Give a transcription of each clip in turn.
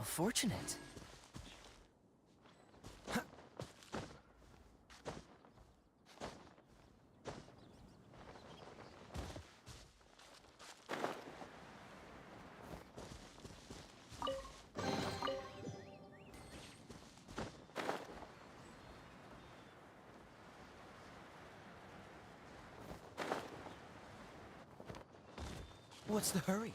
fortunate. What's the hurry?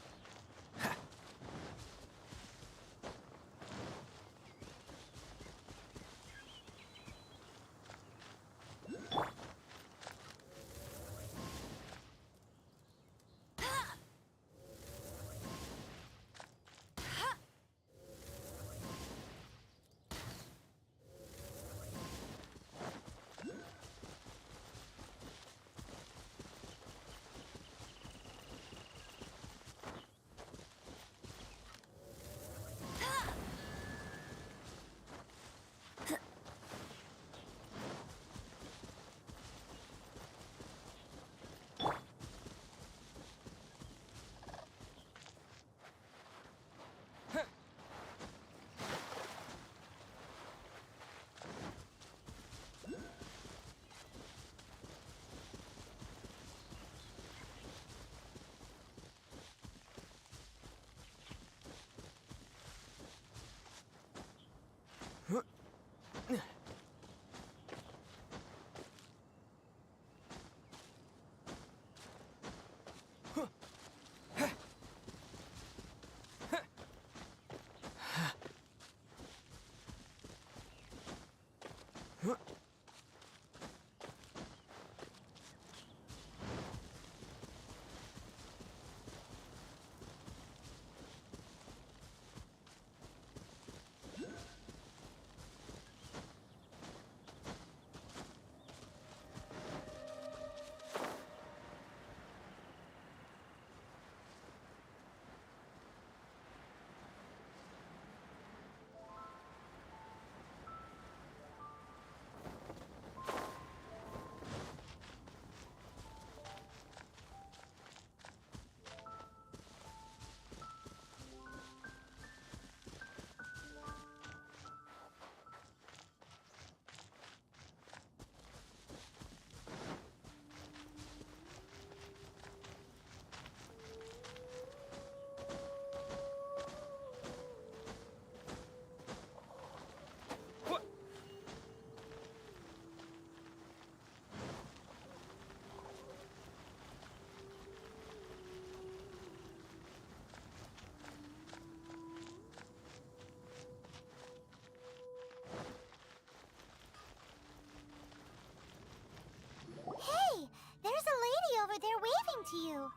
Hey, there's a lady over there waving to you.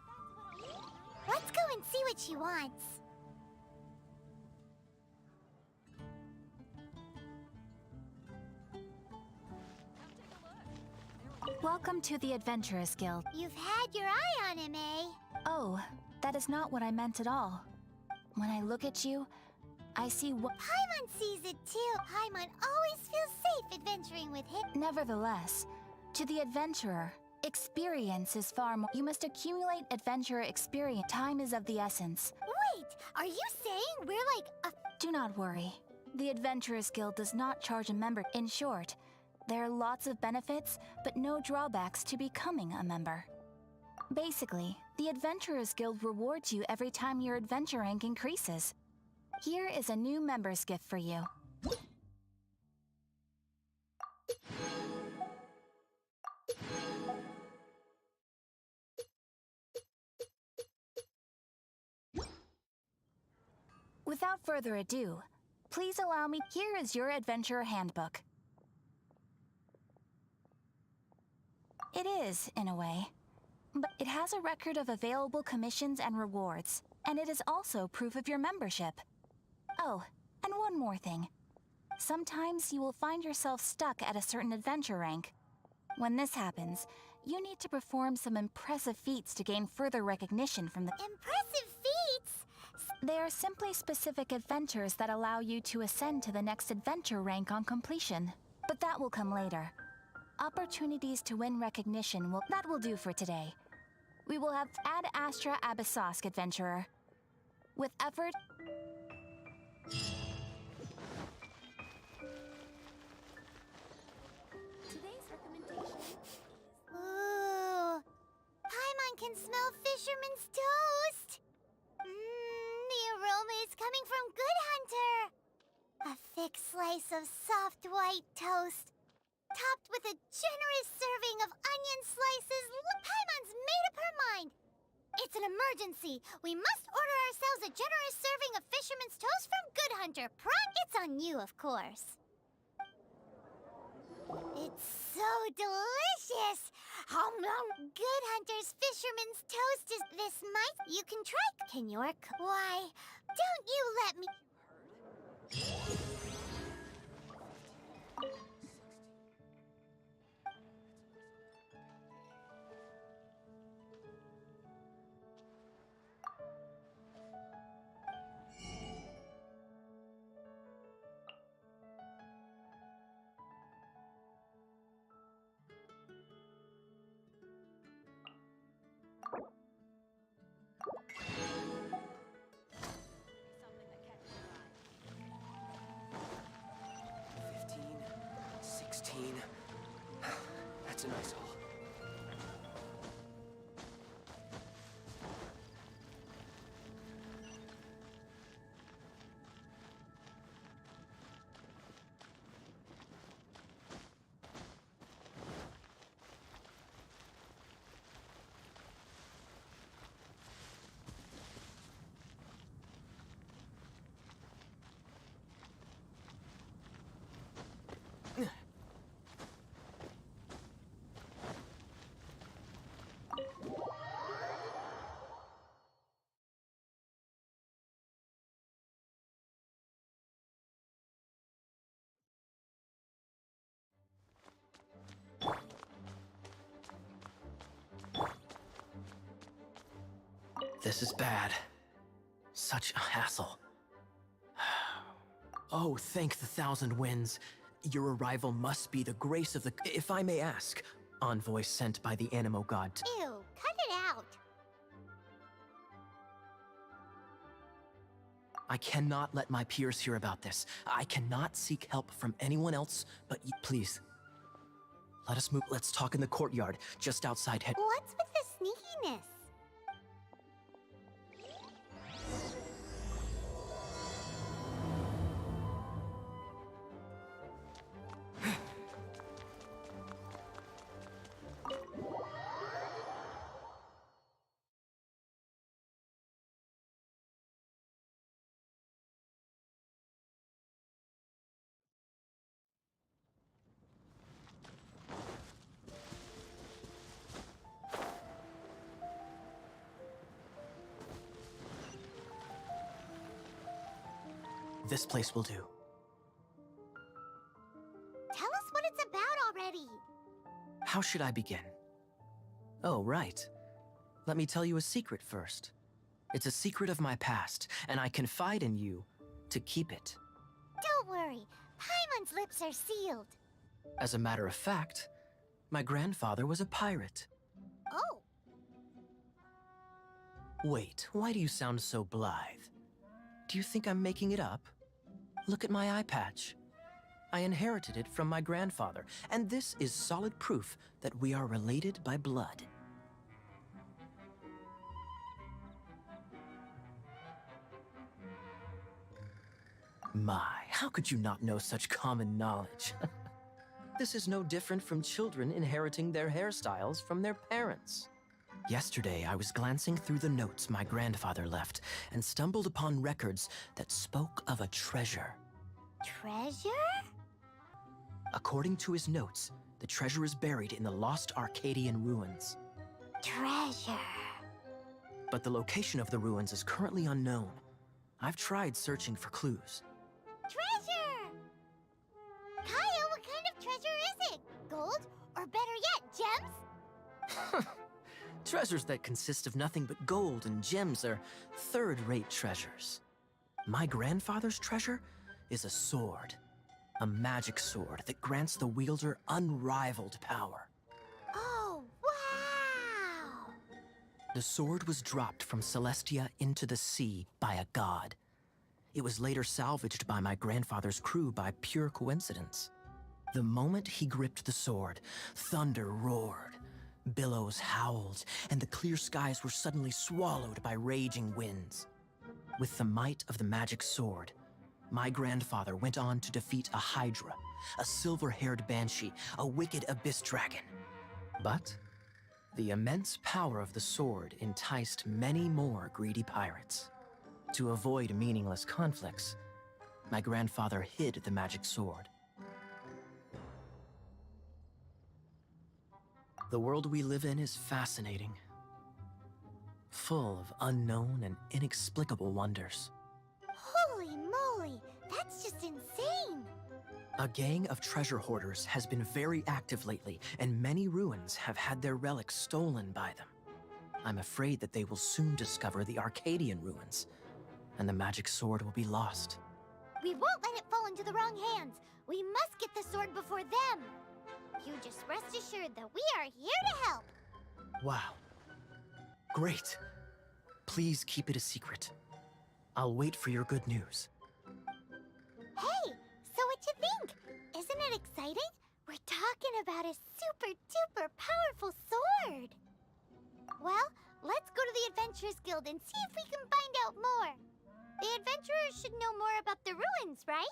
Let's go and see what she wants. Welcome to the Adventurers Guild. You've had your eye on him, eh? Oh, that is not what I meant at all. When I look at you, I see what... Paimon sees it too. Paimon always feels safe adventuring with him. Nevertheless, to the adventurer, experience is far more... You must accumulate adventurer experience. Time is of the essence. Wait, are you saying we're like a... Do not worry. The Adventurers Guild does not charge a member. In short, there are lots of benefits, but no drawbacks to becoming a member. Basically, the Adventurers Guild rewards you every time your adventure rank increases. Here is a new member's gift for you. Without further ado, please allow me... Here is your adventurer handbook. It is, in a way. But it has a record of available commissions and rewards, and it is also proof of your membership. Oh, and one more thing. Sometimes you will find yourself stuck at a certain adventure rank. When this happens, you need to perform some impressive feats to gain further recognition from the... Impressive feats? They are simply specific adventures that allow you to ascend to the next adventure rank on completion. But that will come later. Opportunities to win recognition will... That will do for today. We will have Ad Astra Abyssosk Adventurer. With effort... fisherman's toast. The aroma is coming from Good Hunter. A thick slice of soft white toast, topped with a generous serving of onion slices. Paimon's made up her mind. It's an emergency. We must order ourselves a generous serving of fisherman's toast from Good Hunter. It's on you, of course. It's so delicious. Good Hunter's fisherman's toast is this might. You can try. Can your why? Don't you let me. That's a nice haul. This is bad. Such a hassle. Oh, thank the thousand winds. Your arrival must be the grace of the... If I may ask, envoy sent by the Animo god. Ew, cut it out. I cannot let my peers hear about this. I cannot seek help from anyone else but you. Please. Let us move. Let's talk in the courtyard, just outside head. What's with the sneakiness? This place will do. Tell us what it's about already. How should I begin? Oh, right. Let me tell you a secret first. It's a secret of my past, and I confide in you to keep it. Don't worry. Paimon's lips are sealed. As a matter of fact, my grandfather was a pirate. Oh. Wait, why do you sound so blithe? Do you think I'm making it up? Look at my eye patch. I inherited it from my grandfather, and this is solid proof that we are related by blood. My, how could you not know such common knowledge? This is no different from children inheriting their hairstyles from their parents. Yesterday, I was glancing through the notes my grandfather left and stumbled upon records that spoke of a treasure. Treasure? According to his notes, the treasure is buried in the lost Arcadian ruins. Treasure. But the location of the ruins is currently unknown. I've tried searching for clues. Treasure! Kaya, what kind of treasure is it? Gold? Or better yet, gems? Treasures that consist of nothing but gold and gems are third-rate treasures. My grandfather's treasure is a sword. A magic sword that grants the wielder unrivaled power. Oh, wow! The sword was dropped from Celestia into the sea by a god. It was later salvaged by my grandfather's crew by pure coincidence. The moment he gripped the sword, thunder roared. Billows howled, and the clear skies were suddenly swallowed by raging winds. With the might of the magic sword, my grandfather went on to defeat a hydra, a silver-haired banshee, a wicked abyss dragon. But the immense power of the sword enticed many more greedy pirates. To avoid meaningless conflicts, my grandfather hid the magic sword. The world we live in is fascinating, full of unknown and inexplicable wonders. Holy moly, that's just insane! A gang of treasure hoarders has been very active lately, and many ruins have had their relics stolen by them. I'm afraid that they will soon discover the Arcadian ruins, and the magic sword will be lost. We won't let it fall into the wrong hands. We must get the sword before them. You just rest assured that we are here to help. Wow. Great. Please keep it a secret. I'll wait for your good news. Hey, so what you think? Isn't it exciting? We're talking about a super-duper powerful sword. Well, let's go to the Adventurers Guild and see if we can find out more. The adventurers should know more about the ruins, right?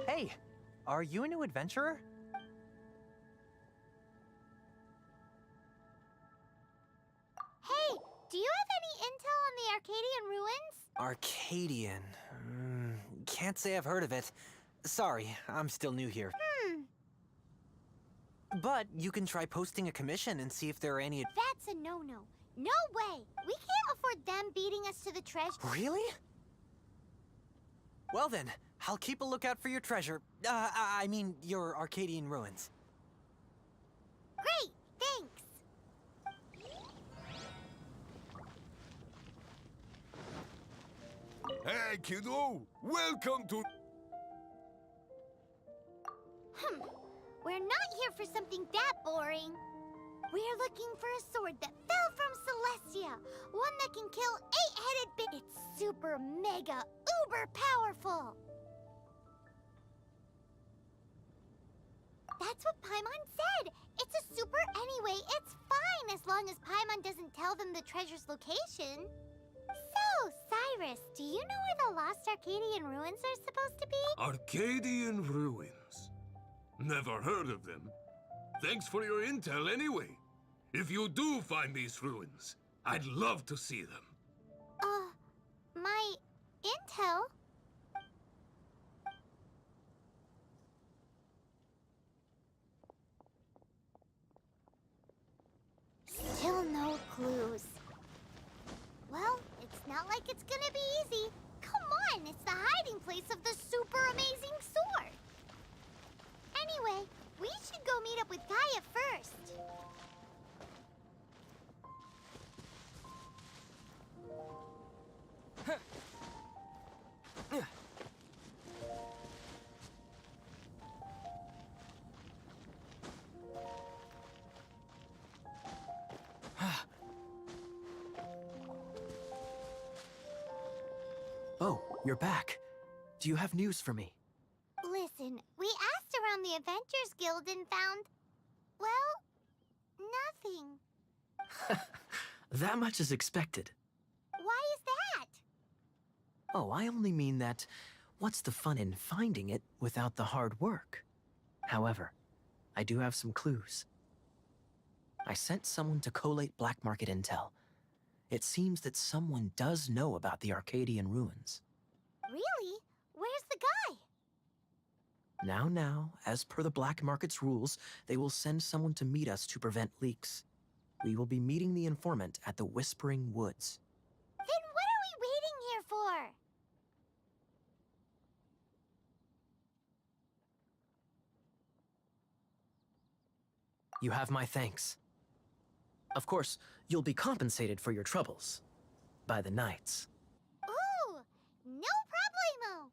Hey, are you a new adventurer? Hey, do you have any intel on the Arcadian ruins? Arcadian? Can't say I've heard of it. Sorry, I'm still new here. But you can try posting a commission and see if there are any... That's a no-no. No way! We can't afford them beating us to the treasure. Really? Well then, I'll keep a lookout for your treasure. I mean, your Arcadian ruins. Great, thanks! Hey, kiddo! Welcome to... We're not here for something that boring. We're looking for a sword that fell from Celestia. One that can kill 8-headed It's super mega uber powerful. That's what Paimon said. It's a super anyway. It's fine as long as Paimon doesn't tell them the treasure's location. So, Cyrus, do you know where the lost Arcadian ruins are supposed to be? Arcadian ruins. Never heard of them. Thanks for your intel anyway. If you do find these ruins, I'd love to see them. My intel? Still no clues. Well, it's not like it's gonna be easy. Come on, it's the hiding place of the super amazing sword. with Gaia first. Oh, you're back. Do you have news for me? Listen, we asked around the Adventures Guild and found, well, nothing. That much is expected. Why is that? Oh, I only mean that what's the fun in finding it without the hard work? However, I do have some clues. I sent someone to collate black market intel. It seems that someone does know about the Arcadian ruins. Really? Where's the guy? Now, as per the black market's rules, they will send someone to meet us to prevent leaks. We will be meeting the informant at the Whispering Woods. Then what are we waiting here for? You have my thanks. Of course, you'll be compensated for your troubles. By the knights. Ooh, no problemo.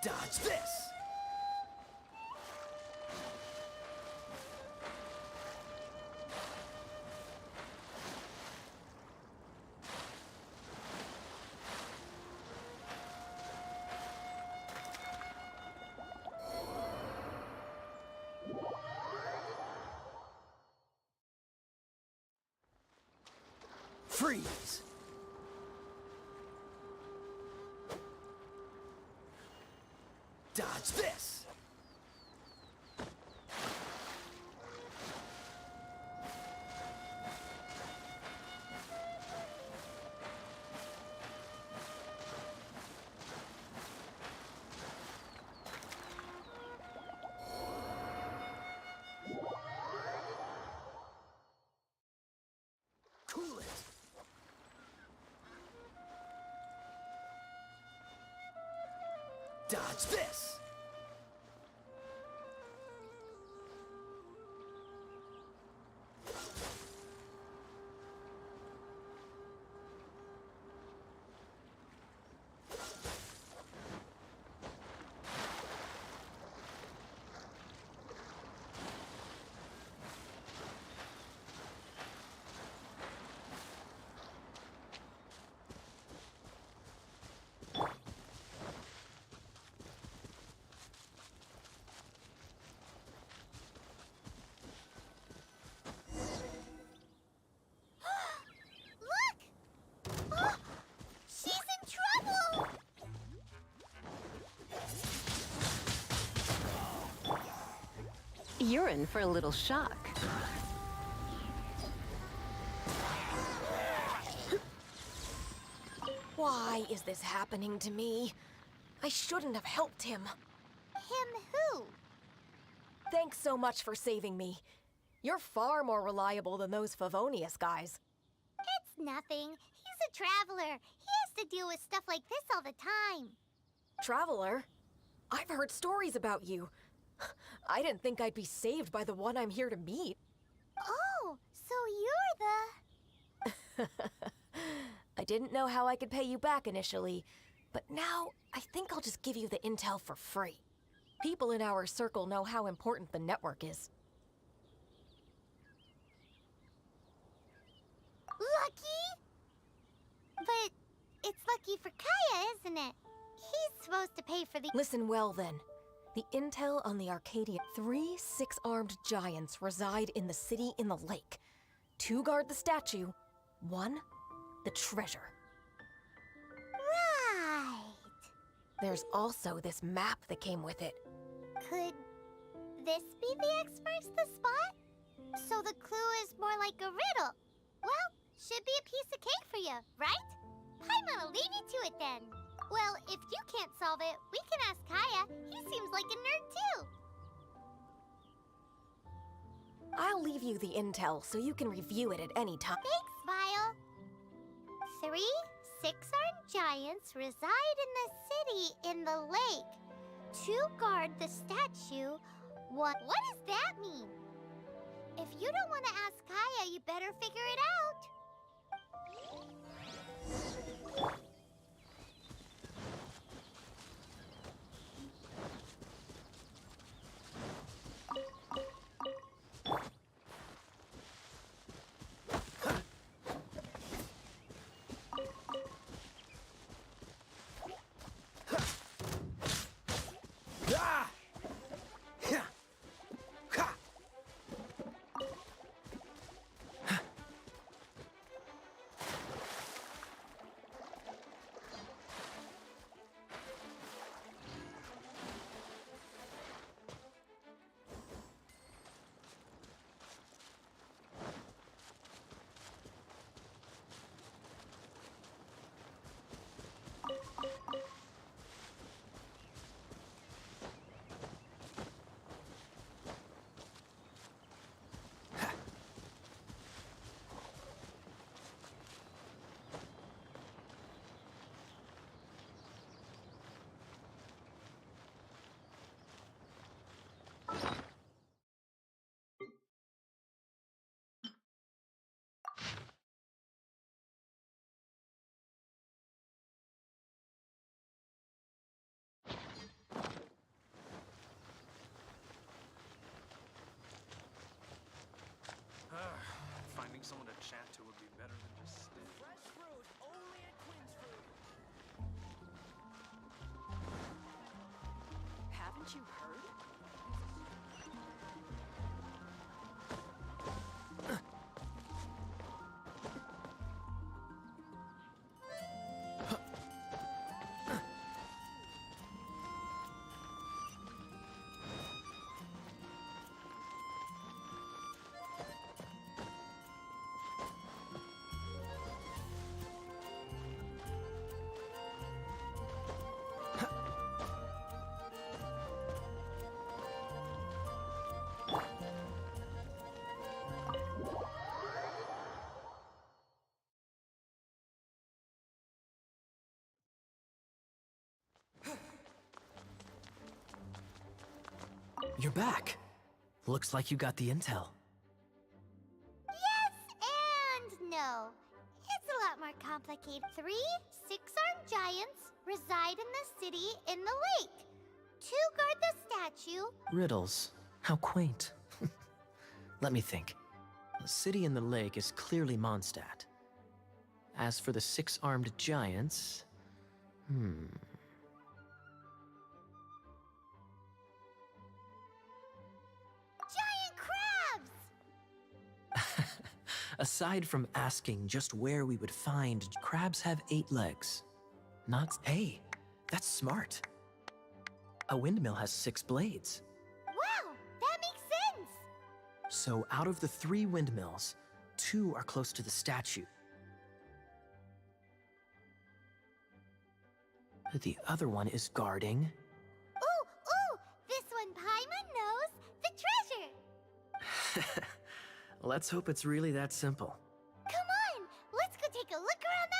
Dodge this! Freeze! Dodge this! Cool it! Dodge this! Look! Oh, she's in trouble! You're in for a little shock. Why is this happening to me? I shouldn't have helped him. Him who? Thanks so much for saving me. You're far more reliable than those Favonius guys. It's nothing. He's a traveler. He has to deal with stuff like this all the time. Traveler? I've heard stories about you. I didn't think I'd be saved by the one I'm here to meet. Oh, so you're the... I didn't know how I could pay you back initially, but now I think I'll just give you the intel for free. People in our circle know how important the network is. Lucky? But it's lucky for Kaya, isn't it? He's supposed to pay for the— Listen well then. The intel on the Arcadian. 3 six-armed giants reside in the city in the lake. 2 guard the statue, 1 the treasure. Right. There's also this map that came with it. Could this be the X marks the spot? So the clue is more like a riddle. Well, should be a piece of cake for you, right? Paimon'll leave you to it then. Well, if you can't solve it, we can ask Kaya. He seems like a nerd too. I'll leave you the intel so you can review it at any time. Thanks, Vile. 3 six-armed giants reside in the city in the lake. 2 guard the statue. What does that mean? If you don't want to ask Kaya, you better figure it out. Finding someone to chat to would be better than just stare. Fresh fruit only at Quinn's Fruit. Haven't you heard? You're back. Looks like you got the intel. Yes and no. It's a lot more complicated. 3 six-armed giants reside in the city in the lake. 2 guard the statue. Riddles. How quaint. Let me think. The city in the lake is clearly Mondstadt. As for the 6-armed giants... Giant crabs! Aside from asking just where we would find, crabs have 8 legs. Not... Hey, that's smart. A windmill has 6 blades. Wow, that makes sense! So out of the 3 windmills, 2 are close to the statue. The other one is guarding... Ooh! This one Paimon knows! The treasure! Let's hope it's really that simple. Come on! Let's go take a look around that...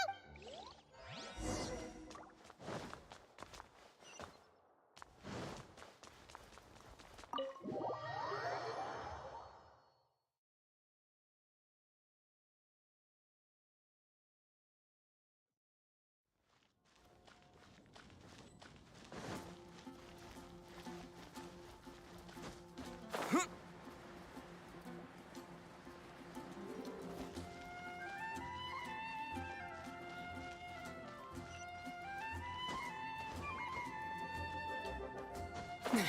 Going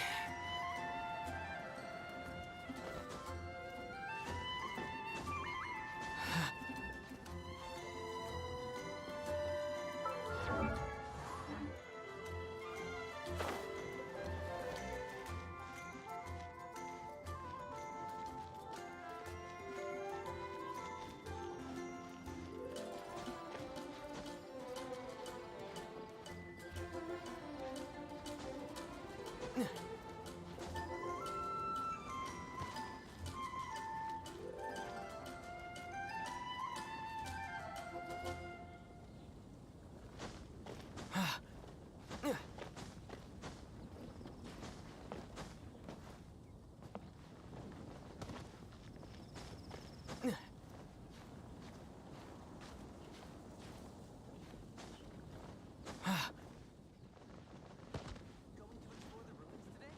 to explore the ruins today?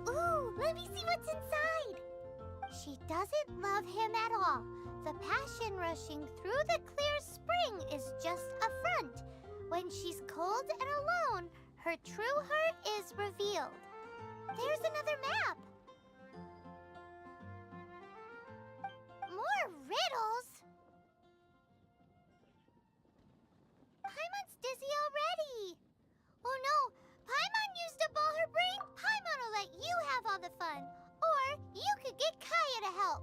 Ooh, let me see what's inside. She doesn't love him at all. The passion rushing through the clear spring is just a front. When she's cold and alone, her true heart is revealed. There's another map. More riddles? Paimon's dizzy already. Oh no, Paimon used up all her brain. Paimon will let you have all the fun. Or you could get Kaya to help.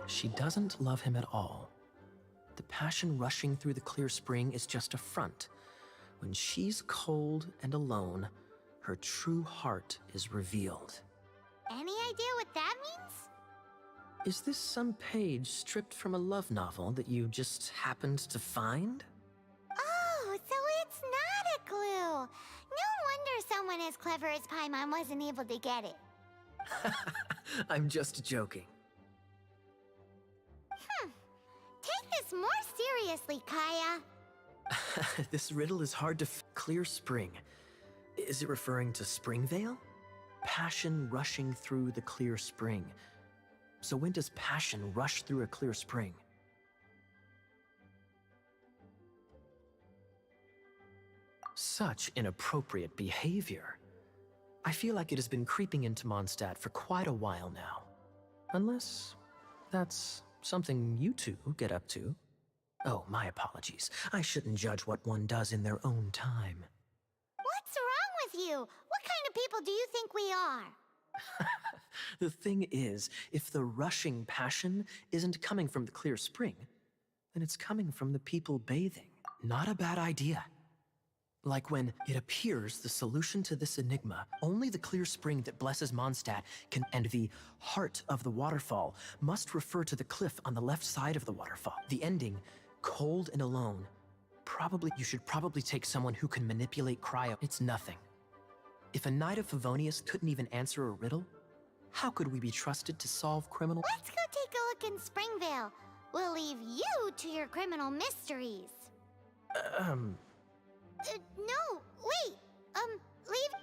She doesn't love him at all. The passion rushing through the clear spring is just a front. When she's cold and alone, her true heart is revealed. Any idea what that means? Is this some page stripped from a love novel that you just happened to find? Oh, so it's not a clue. No wonder someone as clever as Paimon wasn't able to get it. I'm just joking. Take this more seriously, Kaya. This riddle is hard to clear spring. Is it referring to Springvale? Passion rushing through the clear spring. So when does passion rush through a clear spring? Such inappropriate behavior. I feel like it has been creeping into Mondstadt for quite a while now. Unless that's something you two get up to. Oh, my apologies. I shouldn't judge what one does in their own time. What's wrong with you? What kind of people do you think we are? The thing is, if the rushing passion isn't coming from the clear spring, then it's coming from the people bathing. Not a bad idea. Like when it appears the solution to this enigma, only the clear spring that blesses Mondstadt can, and the heart of the waterfall must refer to the cliff on the left side of the waterfall. The ending, cold and alone, you should probably take someone who can manipulate cryo. It's nothing. If a knight of Favonius couldn't even answer a riddle, how could we be trusted to solve criminal? Let's go take a look in Springvale. We'll leave you to your criminal mysteries. No, wait. Leave.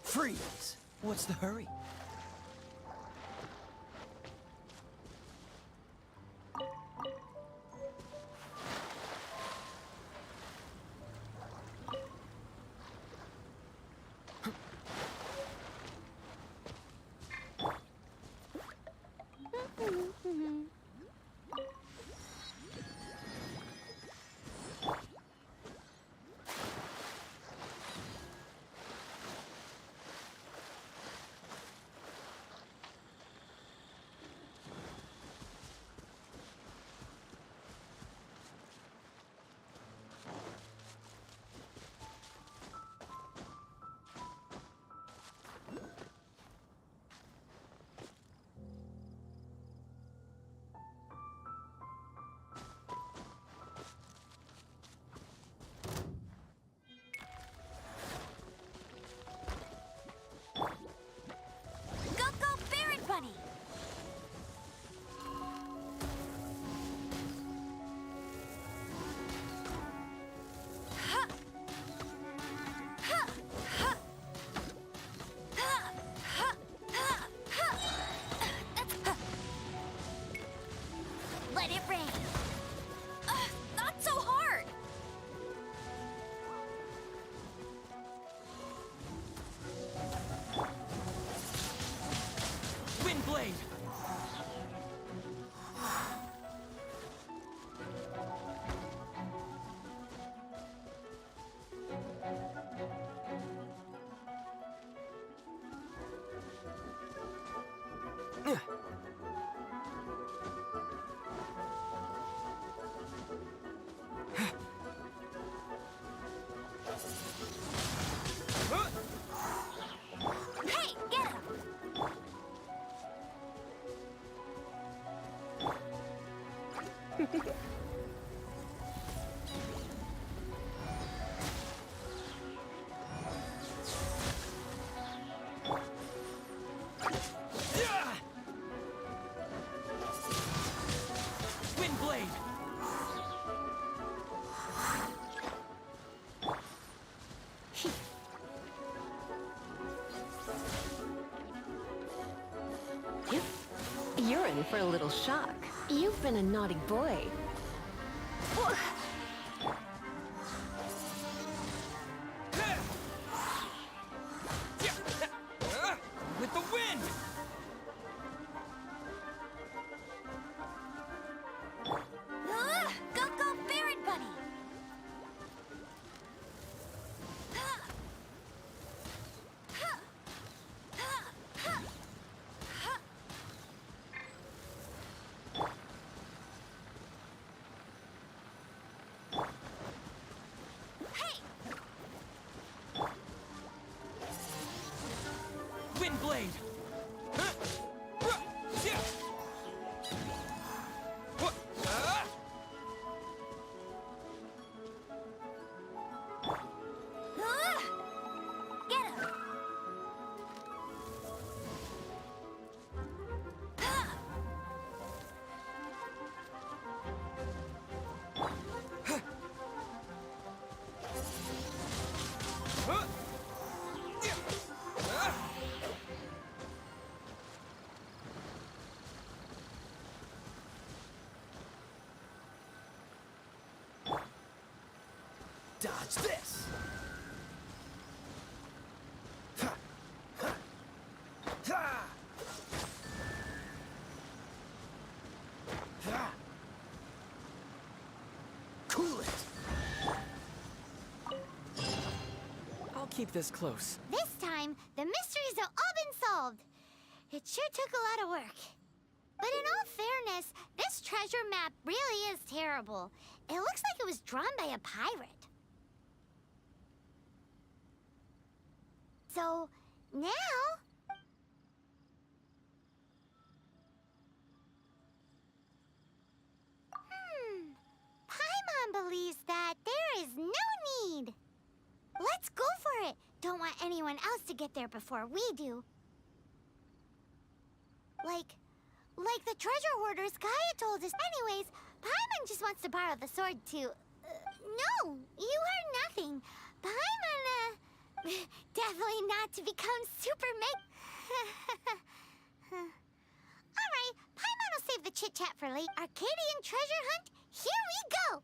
Freeze! What's the hurry? for a little shock. You've been a naughty boy. With the wind! Go, go, Baron Bunny! Wind blade! Get him! Dodge this! Cool it! I'll keep this close. This time, the mysteries have all been solved. It sure took a lot of work. But in all fairness, this treasure map really is terrible. It looks like it was drawn by a pirate. So, now... Paimon believes that there is no need. Let's go for it. Don't want anyone else to get there before we do. Like the treasure hoarders Gaia told us. Anyways, Paimon just wants to borrow the sword to... no, you heard nothing. Paimon, definitely not to become super Alright, Paimon will save the chit-chat for late. Arcadian treasure hunt, here we go!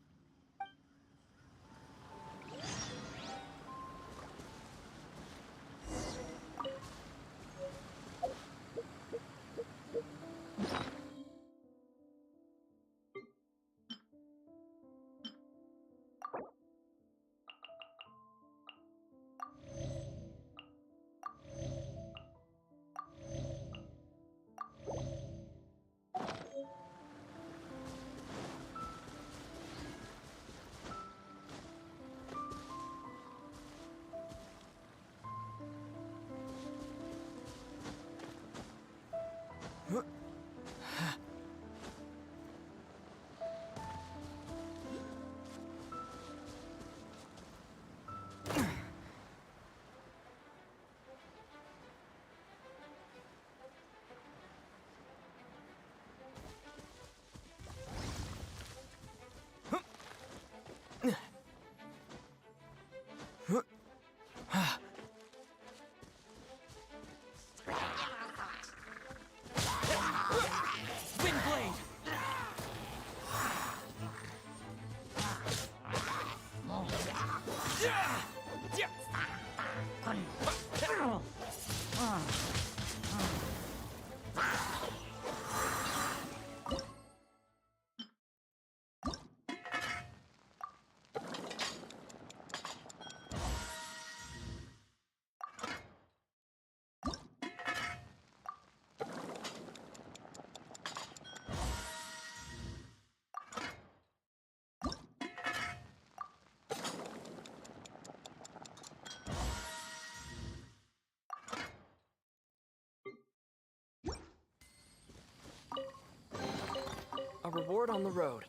Wind blade! A reward on the road.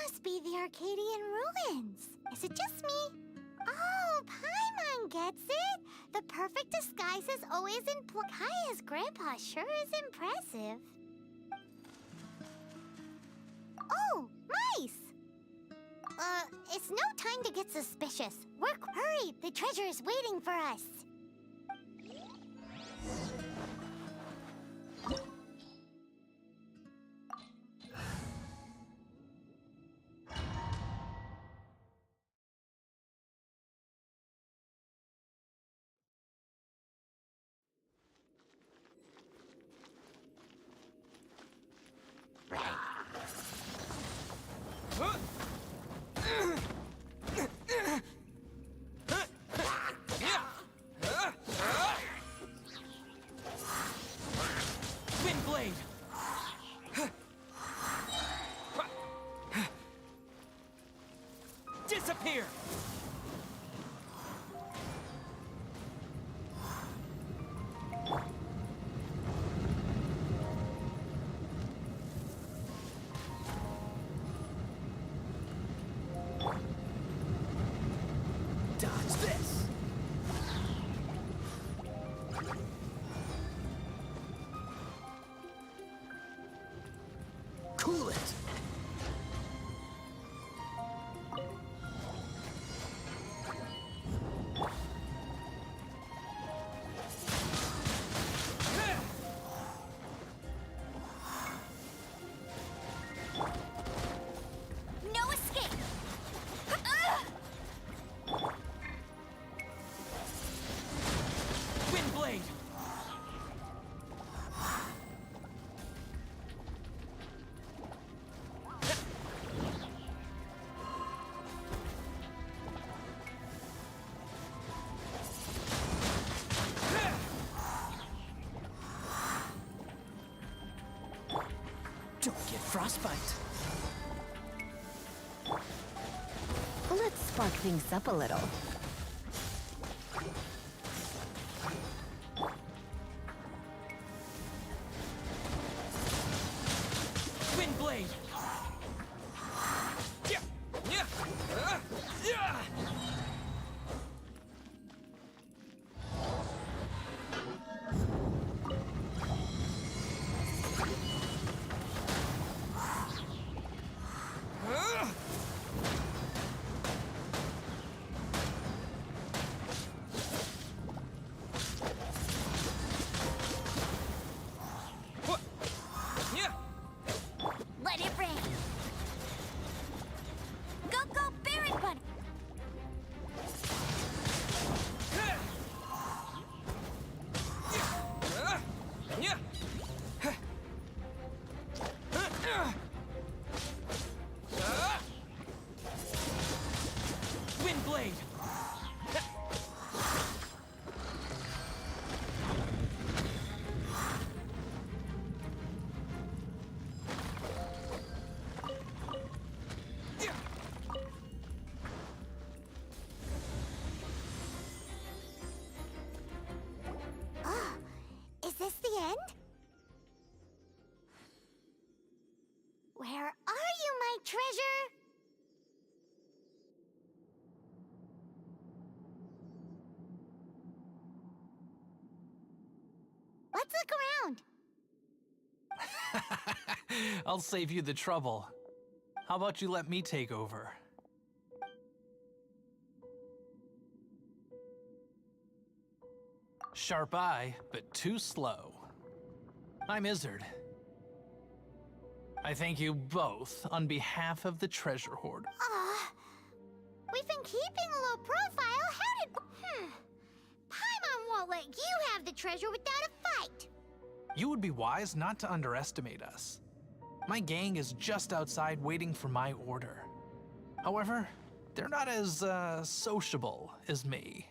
must be the Arcadian ruins. Is it just me? Oh, Paimon gets it. The perfect disguise is always in Kaya's grandpa sure is impressive. Oh, mice! It's no time to get suspicious. Hurry, the treasure is waiting for us. Disappear! Dodge this! Cool it! No escape! Windblade! Don't get frostbite. Let's spark things up a little. Windblade! Yeah! Yeah! Yeah! Let it rain! Go, go, Baron Bunny! Windblade! Oh, is this the end? Where are you, my treasure? Let's look around. I'll save you the trouble. How about you let me take over? Sharp eye, but too slow. I'm Izzard. I thank you both on behalf of the treasure hoard. We've been keeping a low profile. How did... Paimon won't let you have the treasure without a fight. You would be wise not to underestimate us. My gang is just outside waiting for my order. However, they're not as, sociable as me.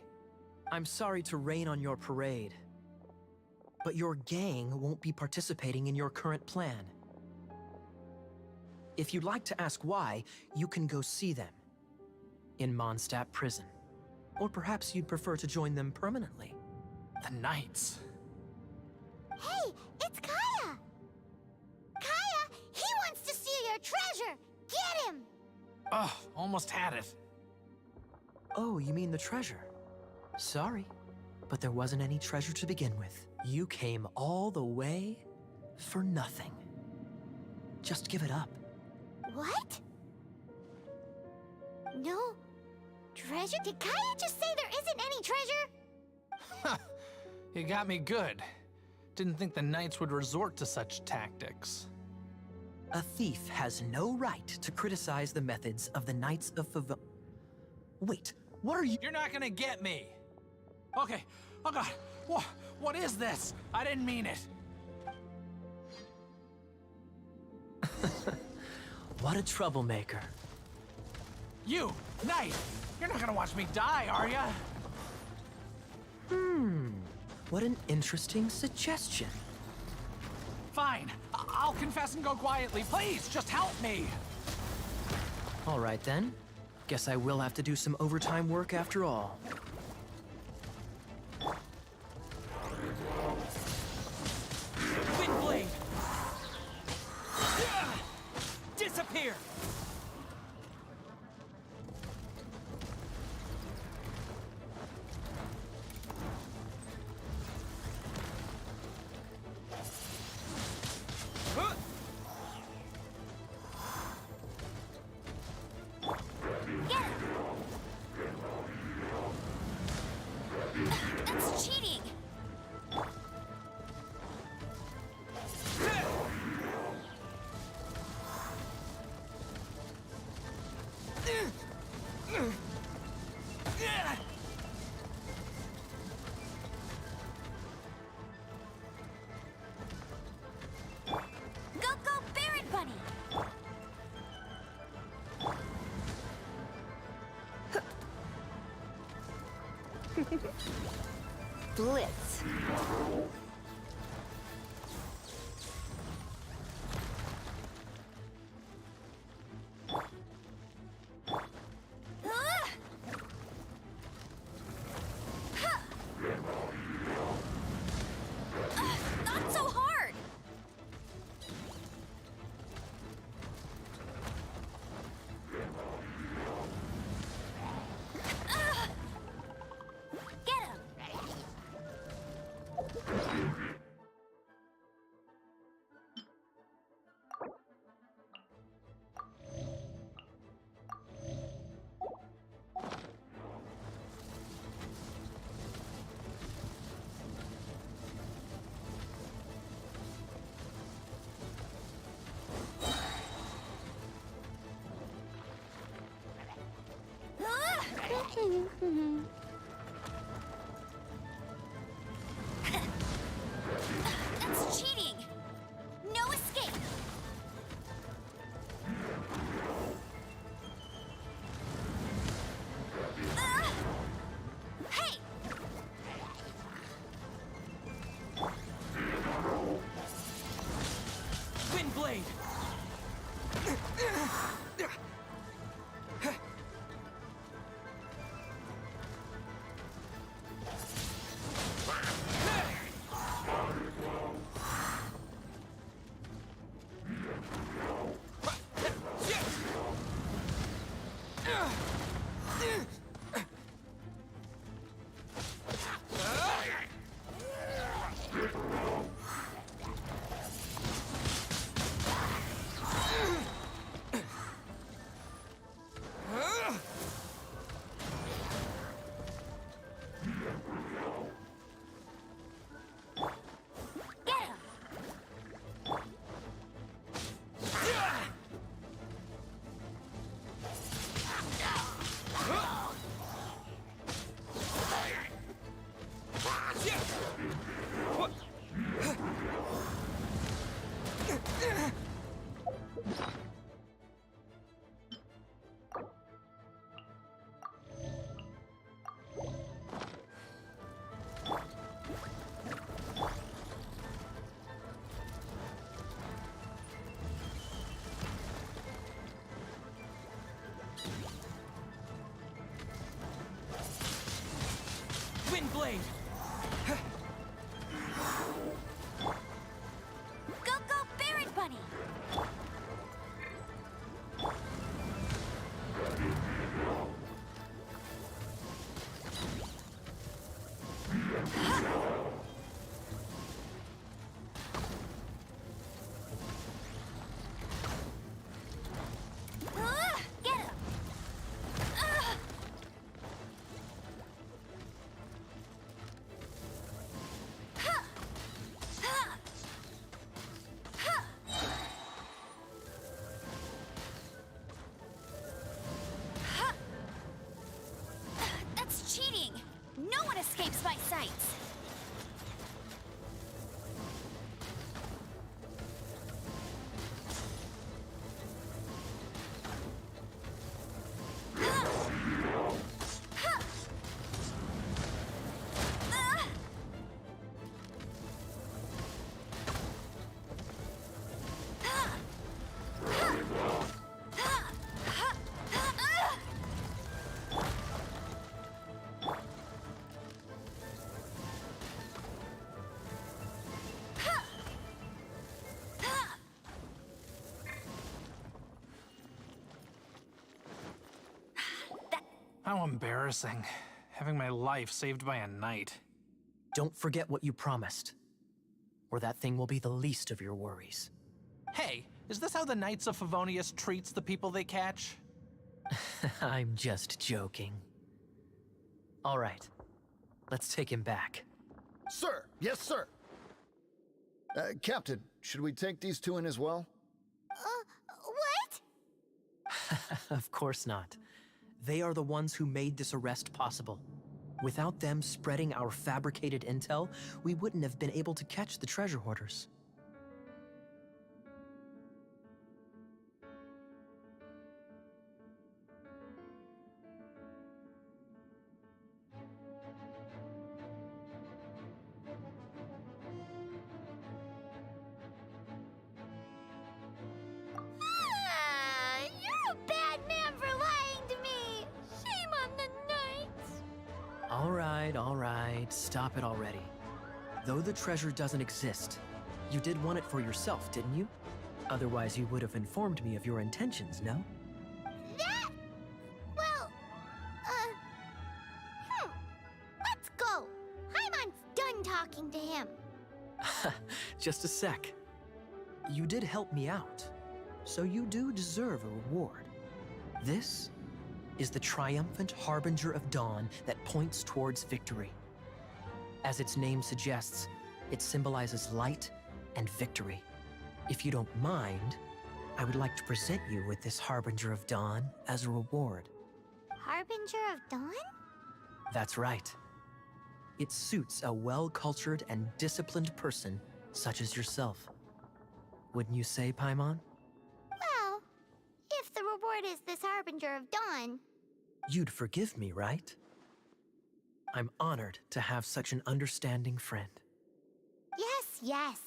I'm sorry to rain on your parade, but your gang won't be participating in your current plan. If you'd like to ask why, you can go see them in Mondstadt prison. Or perhaps you'd prefer to join them permanently. The Knights. Hey, it's Kaya! Kaya, he wants to steal your treasure! Get him! Ugh, almost had it. Oh, you mean the treasure? Sorry, but there wasn't any treasure to begin with. You came all the way for nothing. Just give it up. What? No treasure? Did Kaya just say there isn't any treasure? You got me good. Didn't think the knights would resort to such tactics. A thief has no right to criticize the methods of the Knights of Favon. Wait, what are you— You're not gonna get me! Okay, oh god, what is this? I didn't mean it. What a troublemaker. You, knight! You're not gonna watch me die, are ya? What an interesting suggestion. Fine, I'll confess and go quietly. Please, just help me! All right then. Guess I will have to do some overtime work after all. Windblade! Disappear! That's cheating! Go, Barrett Bunny! Blitz. Not so hard! Get him! That's cheating! No escape! Hey! Windblade! Get him! Windblade! Go, Barrett Bunny! sights. How embarrassing. Having my life saved by a knight. Don't forget what you promised, or that thing will be the least of your worries. Hey, is this how the Knights of Favonius treats the people they catch? I'm just joking. All right, let's take him back. Sir! Yes, sir! Captain, should we take these two in as well? What? Of course not. They are the ones who made this arrest possible. Without them spreading our fabricated intel, we wouldn't have been able to catch the treasure hoarders. You're a bad man for lying to me. Shame on the knights. All right, stop it already. Though the treasure doesn't exist, you did want it for yourself, didn't you? Otherwise, you would have informed me of your intentions, no? That? Well, let's go. Paimon's done talking to him. Just a sec. You did help me out, so you do deserve a reward. This is the triumphant harbinger of dawn that points towards victory. As its name suggests, it symbolizes light and victory. If you don't mind, I would like to present you with this harbinger of dawn as a reward. Harbinger of Dawn? That's right. It suits a well-cultured and disciplined person such as yourself. Wouldn't you say, Paimon? Well, if the reward is this Harbinger of Dawn. You'd forgive me, right? I'm honored to have such an understanding friend. Yes.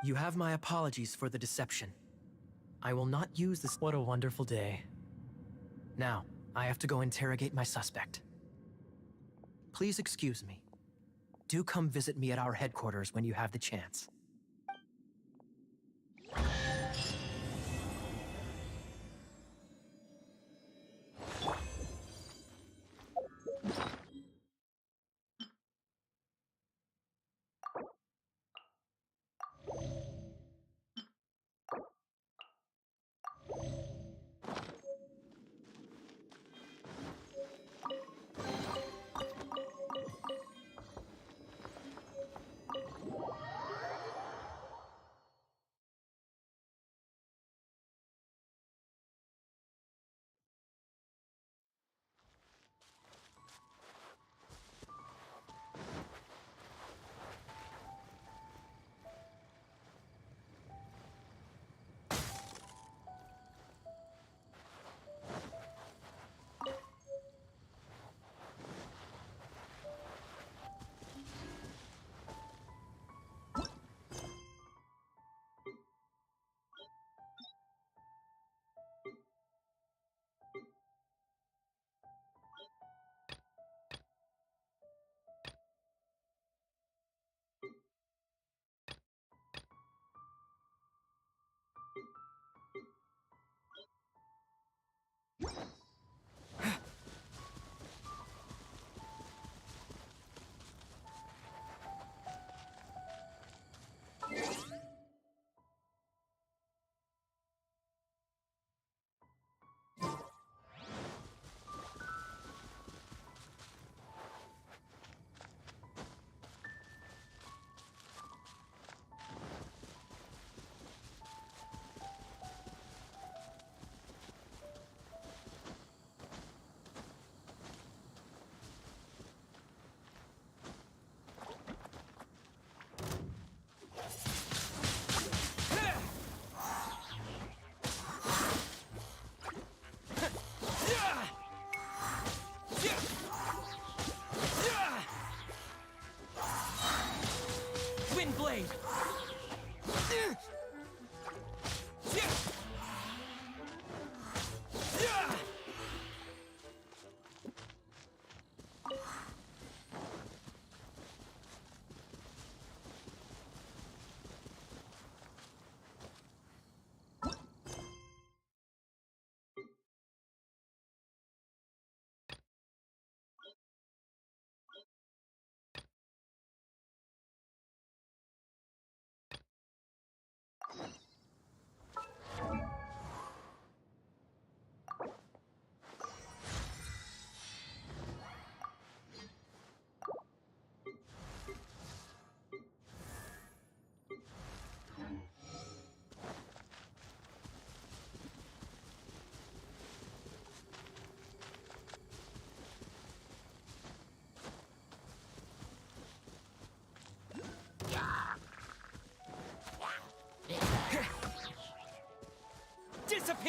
You have my apologies for the deception. I will not use this. What a wonderful day. Now, I have to go interrogate my suspect. Please excuse me. Do come visit me at our headquarters when you have the chance.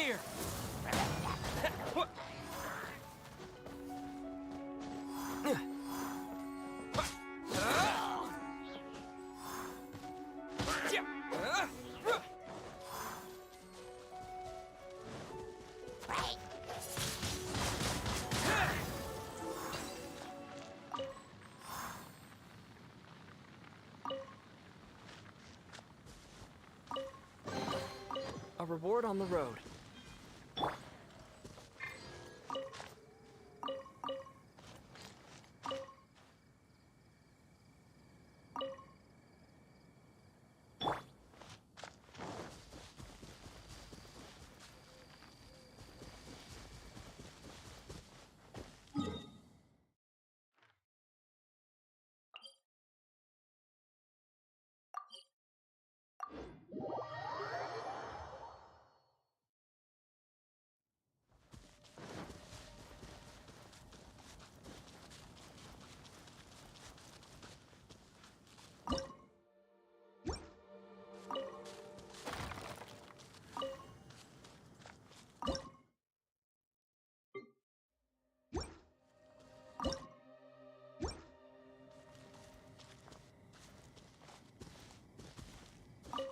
here! A reward on the road.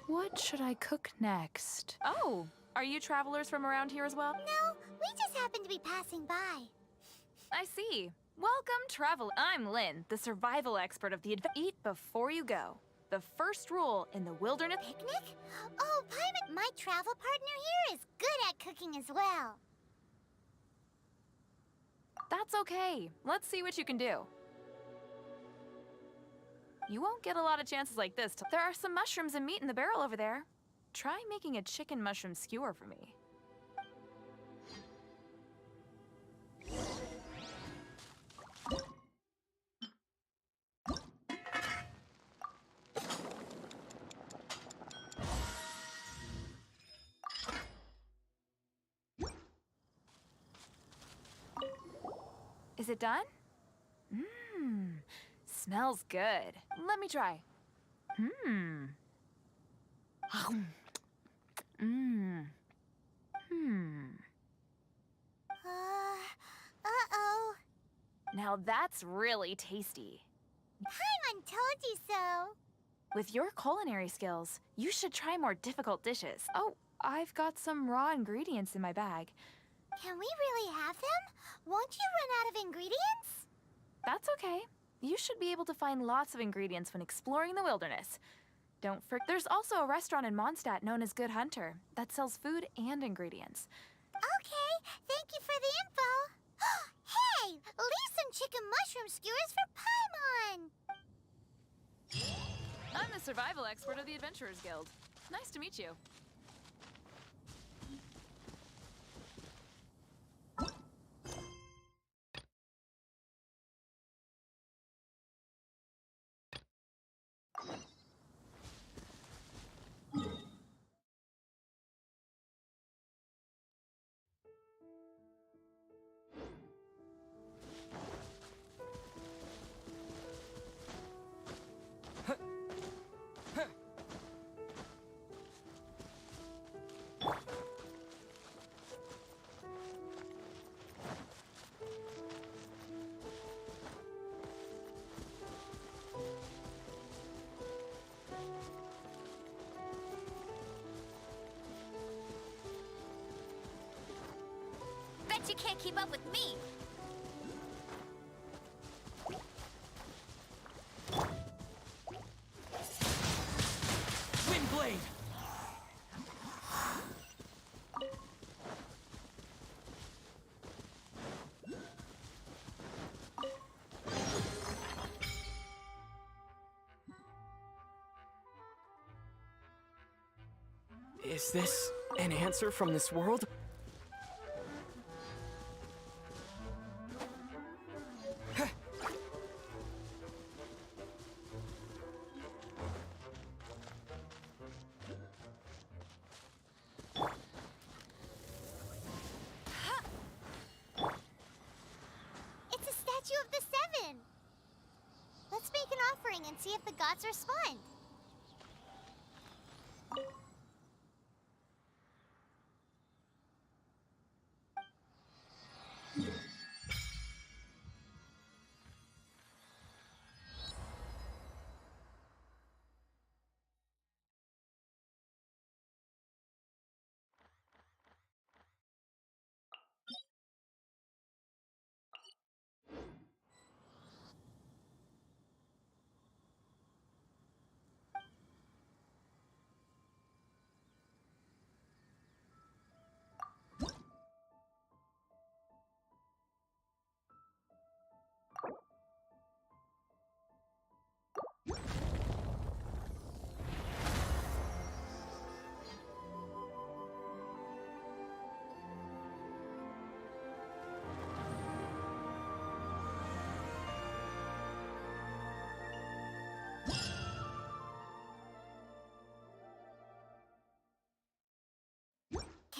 What should I cook next? Oh, are you travelers from around here as well? No, we just happen to be passing by. I see. Welcome, travel. I'm Lynn, the survival expert of the Eat before you go. The first rule in the wilderness. Picnic? Oh, Paimon, my travel partner here is good at cooking as well. That's okay. Let's see what you can do. You won't get a lot of chances like this. There are some mushrooms and meat in the barrel over there. Try making a chicken mushroom skewer for me. Is it done? Mmm. Smells good. Let me try. Mmm. Mmm. Uh-oh. Now that's really tasty. Paimon told you so. With your culinary skills, you should try more difficult dishes. Oh, I've got some raw ingredients in my bag. Can we really have them? Won't you run out of ingredients? That's okay. You should be able to find lots of ingredients when exploring the wilderness. Don't forget, there's also a restaurant in Mondstadt known as Good Hunter that sells food and ingredients. Okay, thank you for the info. Hey, leave some chicken mushroom skewers for Paimon. I'm the survival expert of the Adventurers Guild. Nice to meet you. Bet you can't keep up with me. Windblade! Is this an answer from this world? It's a statue of the Seven. Let's make an offering and see if the gods respond.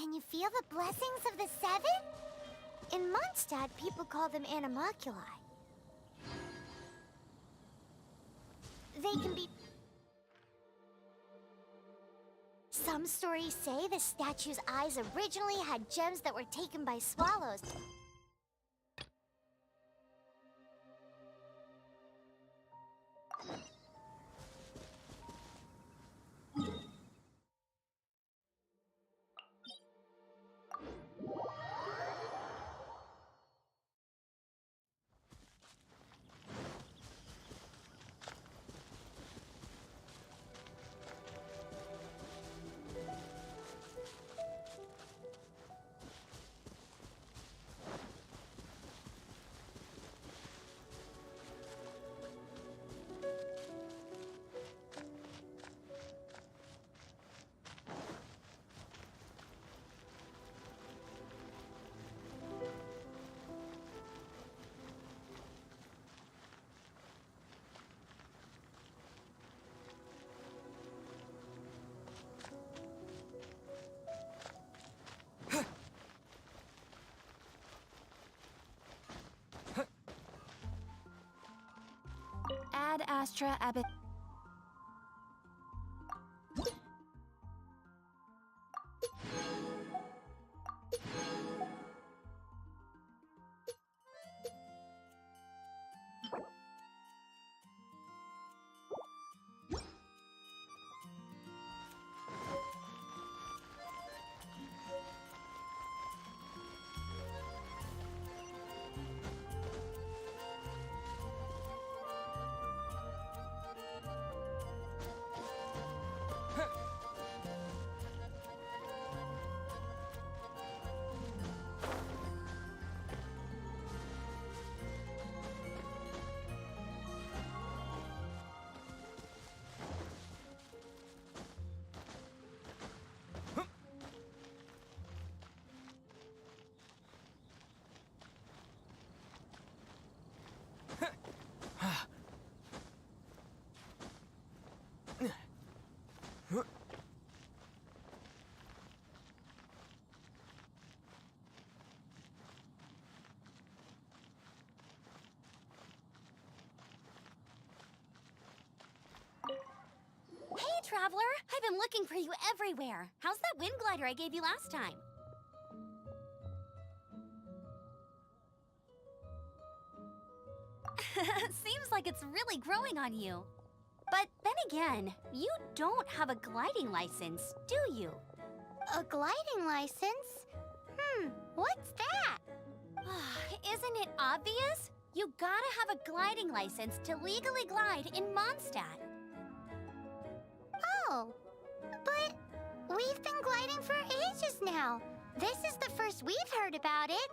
Can you feel the blessings of the seven? In Mondstadt, people call them animalculi. They can be... Some stories say the statue's eyes originally had gems that were taken by swallows. Ad Astra Abbot. Hey, Traveler! I've been looking for you everywhere. How's that wind glider I gave you last time? Seems like it's really growing on you. But then again, you don't have a gliding license, do you? A gliding license? What's that? Isn't it obvious? You gotta have a gliding license to legally glide in Mondstadt. Oh, but we've been gliding for ages now. This is the first we've heard about it.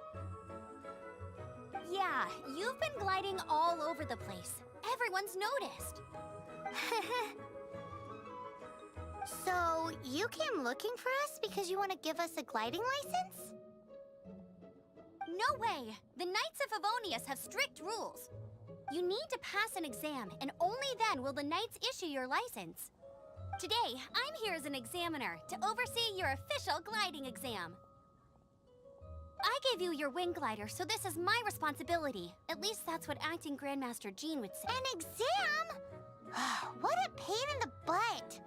Yeah, you've been gliding all over the place. Everyone's noticed. So, you came looking for us because you want to give us a gliding license? No way! The Knights of Favonius have strict rules. You need to pass an exam, and only then will the Knights issue your license. Today, I'm here as an examiner to oversee your official gliding exam. I gave you your wing glider, so this is my responsibility. At least that's what Acting Grandmaster Jean would say. An exam? What a pain in the butt.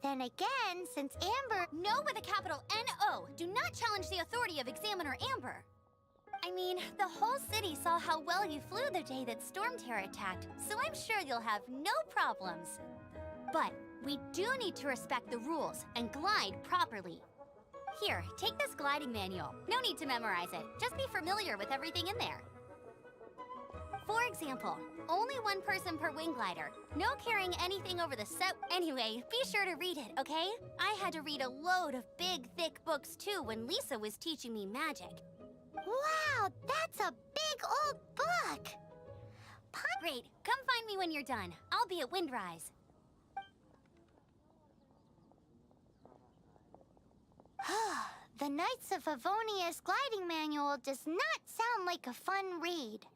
Then again, since Amber... No with a capital N-O. Do not challenge the authority of Examiner Amber. I mean, the whole city saw how well you flew the day that Storm Terror attacked, so I'm sure you'll have no problems. But we do need to respect the rules and glide properly. Here, take this gliding manual. No need to memorize it. Just be familiar with everything in there. For example, only one person per wing glider. No carrying anything over the set. Anyway, be sure to read it, okay? I had to read a load of big, thick books too when Lisa was teaching me magic. Wow, that's a big old book! Great, come find me when you're done. I'll be at Windrise. The Knights of Favonius gliding manual does not sound like a fun read.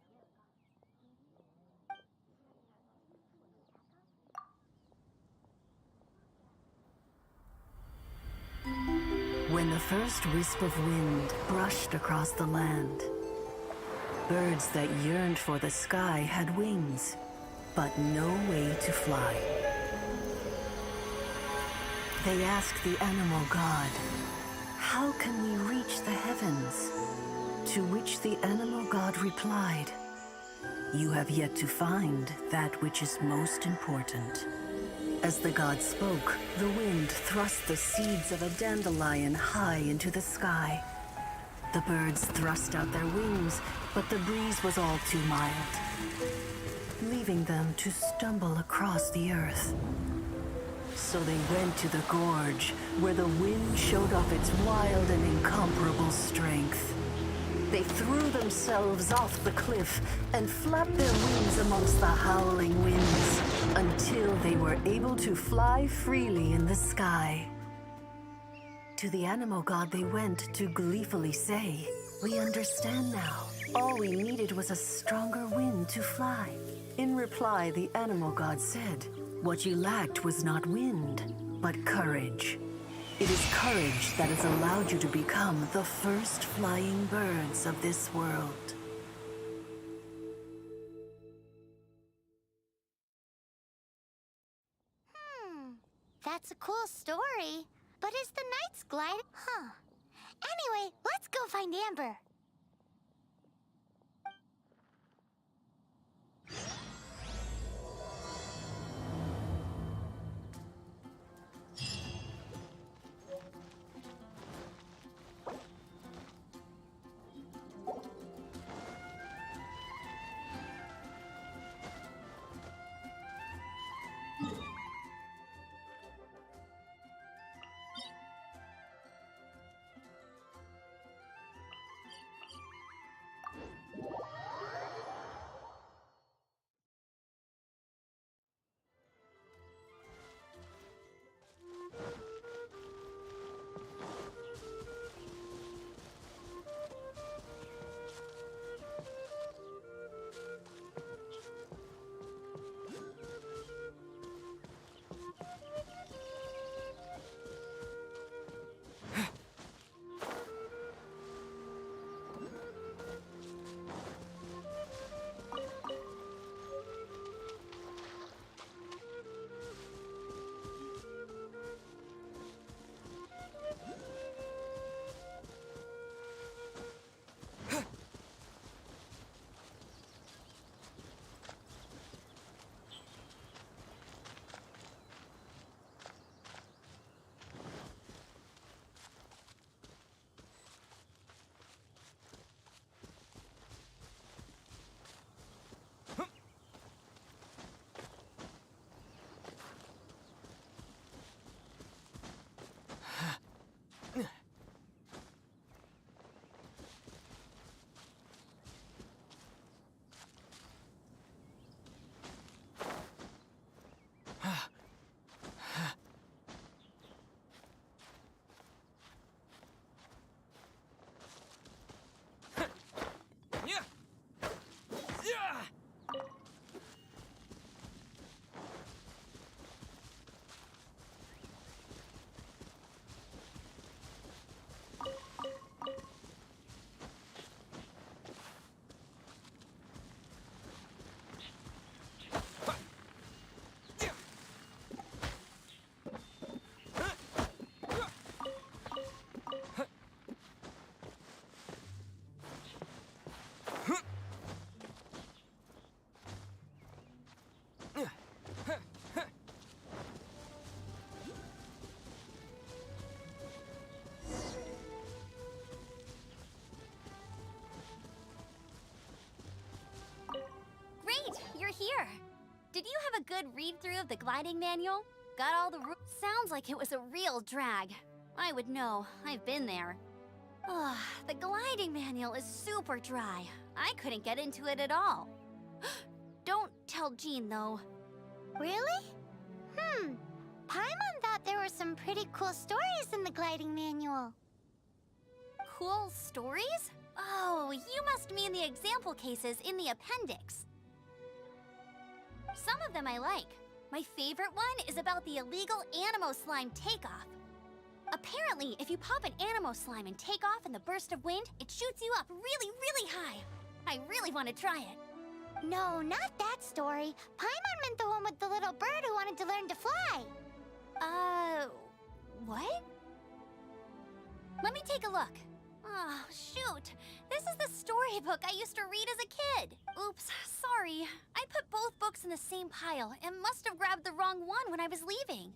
When the first wisp of wind brushed across the land. Birds that yearned for the sky had wings, but no way to fly. They asked the animal god, "How can we reach the heavens?" To which the animal god replied, "You have yet to find that which is most important." As the god spoke, the wind thrust the seeds of a dandelion high into the sky. The birds thrust out their wings, but the breeze was all too mild, leaving them to stumble across the earth. So they went to the gorge, where the wind showed off its wild and incomparable strength. They threw themselves off the cliff and flapped their wings amongst the howling winds until they were able to fly freely in the sky. To the animal god they went to gleefully say, "We understand now. All we needed was a stronger wind to fly." In reply, the animal god said, "What you lacked was not wind, but courage. It is courage that has allowed you to become the first flying birds of this world." That's a cool story. But is the Knights glide? Huh. Anyway, let's go find Amber. You're here. Did you have a good read-through of the gliding manual? Got all the rules? Sounds like it was a real drag. I would know. I've been there. Ugh, the gliding manual is super dry. I couldn't get into it at all. Don't tell Jean, though. Really? Paimon thought there were some pretty cool stories in the gliding manual. Cool stories? Oh, you must mean the example cases in the appendix. Some of them I like. My favorite one is about the illegal Animo slime takeoff. Apparently, if you pop an animo slime and take off in the burst of wind, it shoots you up really, really high. I really want to try it. No, not that story. Paimon meant the one with the little bird who wanted to learn to fly. What? Let me take a look. Oh, shoot. This is the storybook I used to read as a kid. Oops, sorry. I put both books in the same pile and must have grabbed the wrong one when I was leaving.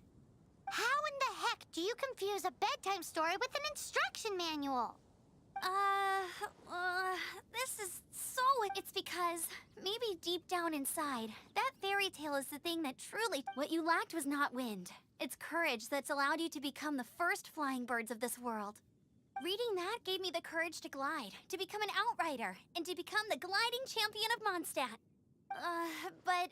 How in the heck do you confuse a bedtime story with an instruction manual? This is so... It's because maybe deep down inside, that fairy tale is the thing that truly... What you lacked was not wind. It's courage that's allowed you to become the first flying birds of this world. Reading that gave me the courage to glide, to become an outrider, and to become the gliding champion of Mondstadt. But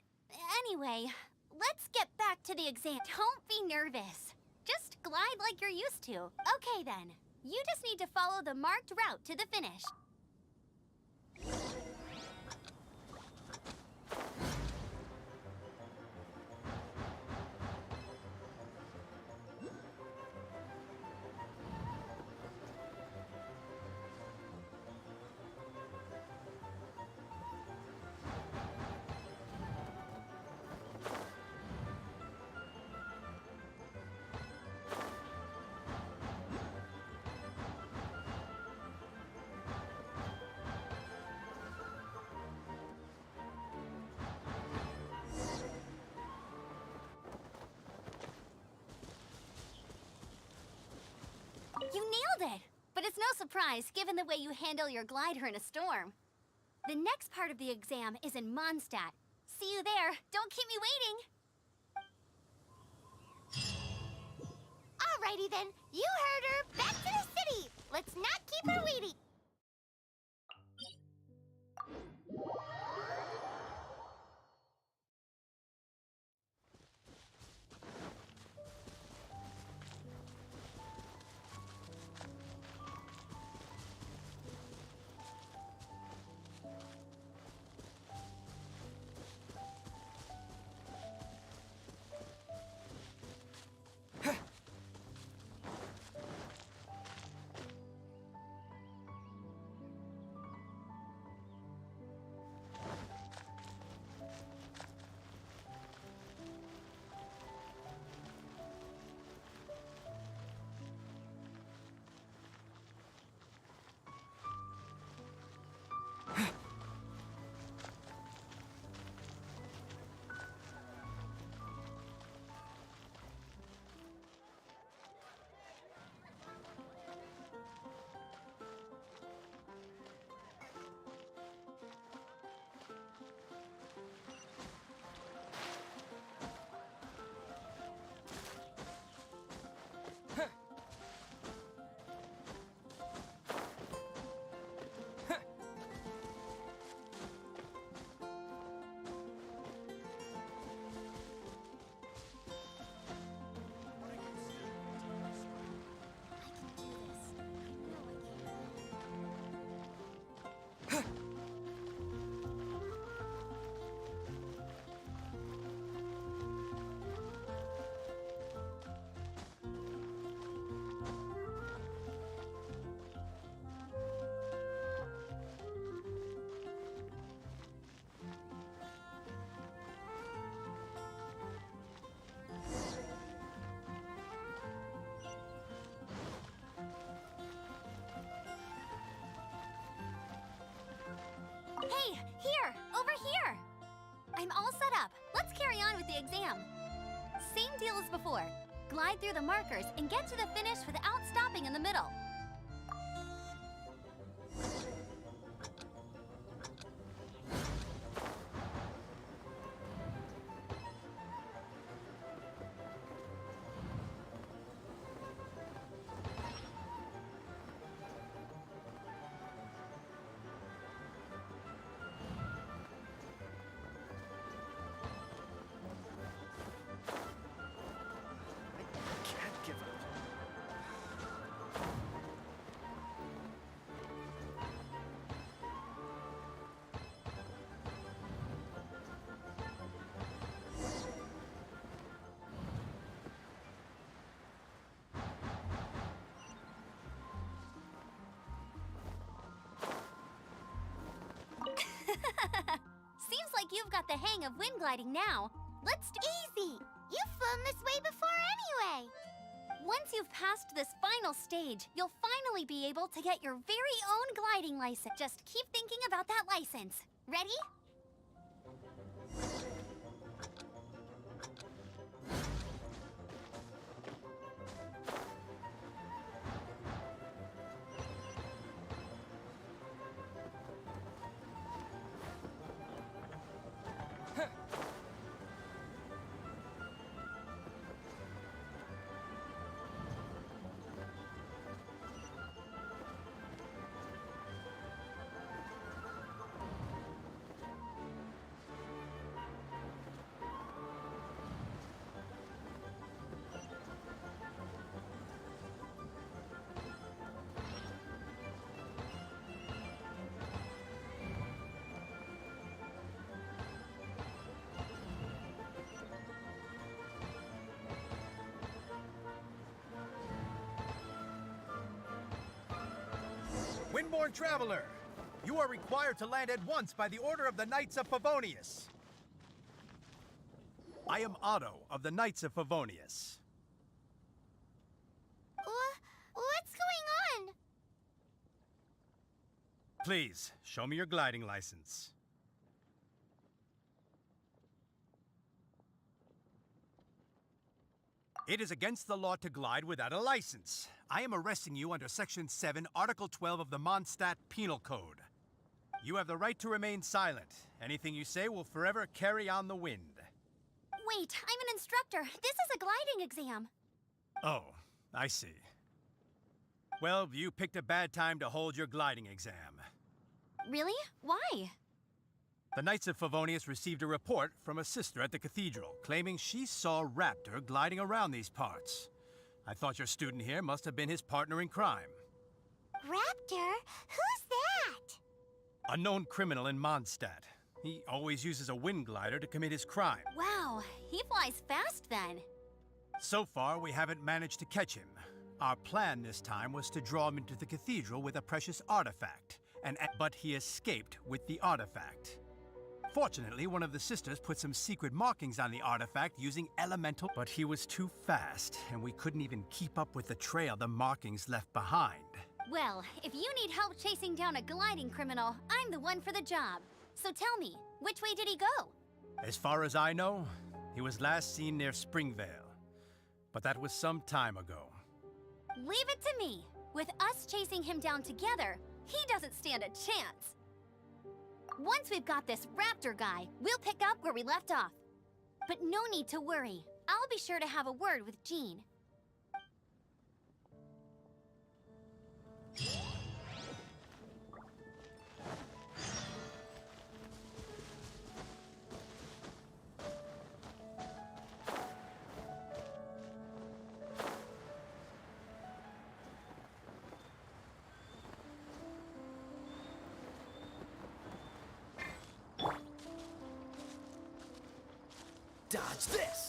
anyway, let's get back to the exam. Don't be nervous. Just glide like you're used to. Okay then. You just need to follow the marked route to the finish. You nailed it! But it's no surprise, given the way you handle your glider in a storm. The next part of the exam is in Mondstadt. See you there. Don't keep me waiting. Alrighty then. You heard her. Back to the city. Let's not keep her waiting. Hey, here! Over here! I'm all set up. Let's carry on with the exam. Same deal as before. Glide through the markers and get to the finish without stopping in the middle. Can't give up. Seems like you've got the hang of wind gliding now. Let's do easy. You've flown this way before anyway. Once you've passed this final stage, you'll finally be able to get your very own gliding license. Just keep thinking about that license. Ready? Windborne Traveler, you are required to land at once by the order of the Knights of Favonius. I am Otto of the Knights of Favonius. What's going on? Please, show me your gliding license. It is against the law to glide without a license. I am arresting you under Section 7, Article 12 of the Mondstadt Penal Code. You have the right to remain silent. Anything you say will forever carry on the wind. Wait, I'm an instructor. This is a gliding exam. Oh, I see. Well, you picked a bad time to hold your gliding exam. Really? Why? The Knights of Favonius received a report from a sister at the cathedral, claiming she saw Raptor gliding around these parts. I thought your student here must have been his partner in crime. Raptor? Who's that? A known criminal in Mondstadt. He always uses a wind glider to commit his crime. Wow, he flies fast then. So far, we haven't managed to catch him. Our plan this time was to draw him into the cathedral with a precious artifact, but he escaped with the artifact. Fortunately, one of the sisters put some secret markings on the artifact using elemental, but he was too fast, and we couldn't even keep up with the trail the markings left behind. Well, if you need help chasing down a gliding criminal, I'm the one for the job. So tell me, which way did he go? As far as I know, he was last seen near Springvale, but that was some time ago. Leave it to me. With us chasing him down together, he doesn't stand a chance. Once we've got this Raptor guy, we'll pick up where we left off. But no need to worry. I'll be sure to have a word with Jean. Dodge this!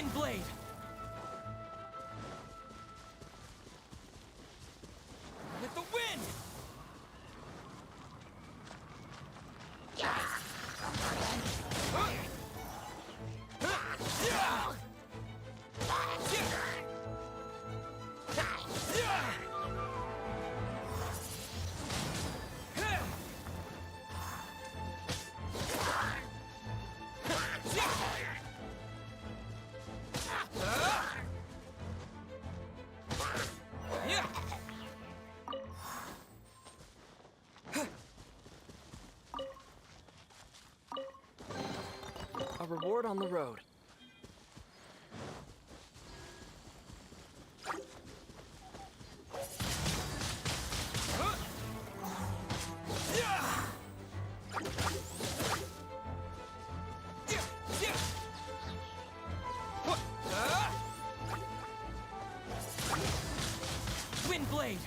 Wind blade! With the wind! A reward on the road. Wind blade!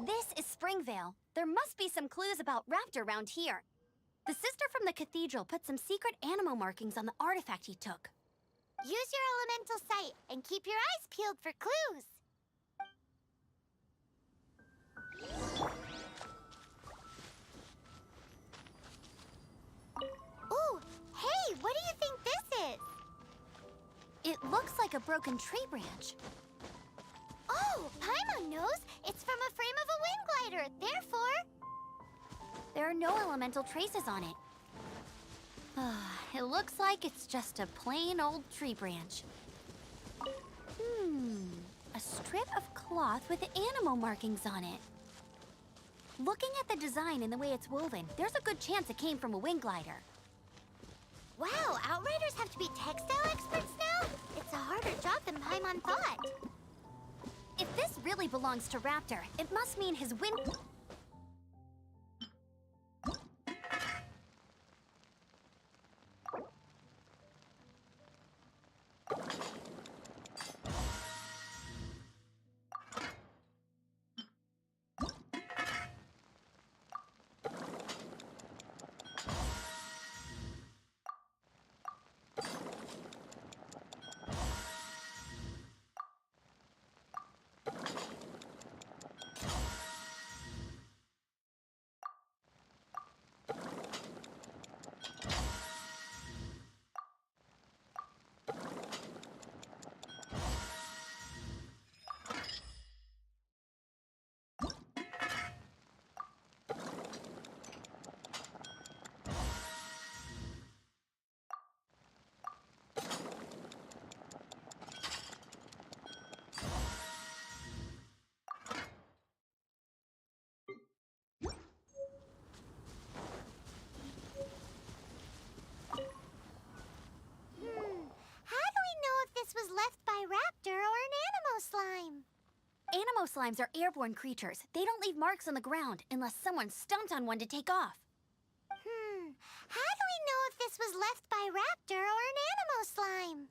This is Springvale. There must be some clues about Raptor around here. The sister from the cathedral put some secret animal markings on the artifact he took. Use your elemental sight and keep your eyes peeled for clues. Ooh, hey, what do you think this is? It looks like a broken tree branch. Oh, Paimon knows. It's from a frame of a wind glider. Therefore, there are no elemental traces on it. It looks like it's just a plain old tree branch. A strip of cloth with animal markings on it. Looking at the design and the way it's woven, there's a good chance it came from a wind glider. Wow, Outriders have to be textile experts now? It's a harder job than Paimon thought. If this really belongs to Raptor, it must mean his wind... was left by Raptor or an Animo slime. Animo slimes are airborne creatures. They don't leave marks on the ground unless someone stomped on one to take off. How do we know if this was left by Raptor or an Animo slime?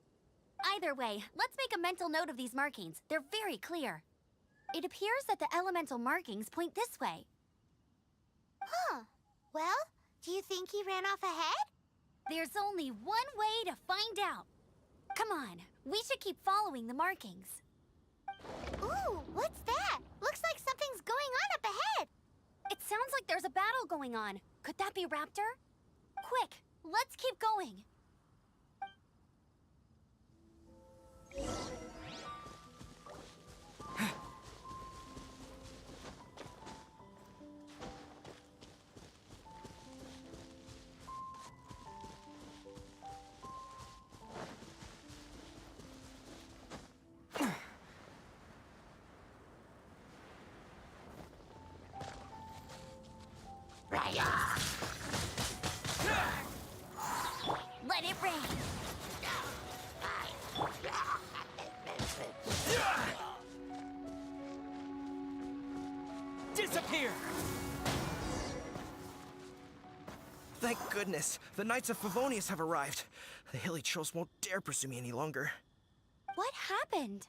Either way, let's make a mental note of these markings. They're very clear. It appears that the elemental markings point this way. Well, do you think he ran off ahead? There's only one way to find out. Come on, we should keep following the markings. Ooh, what's that? Looks like something's going on up ahead. It sounds like there's a battle going on. Could that be Raptor? Quick, let's keep going. Here! Thank goodness. The Knights of Favonius have arrived. The hilly trolls won't dare pursue me any longer. What happened?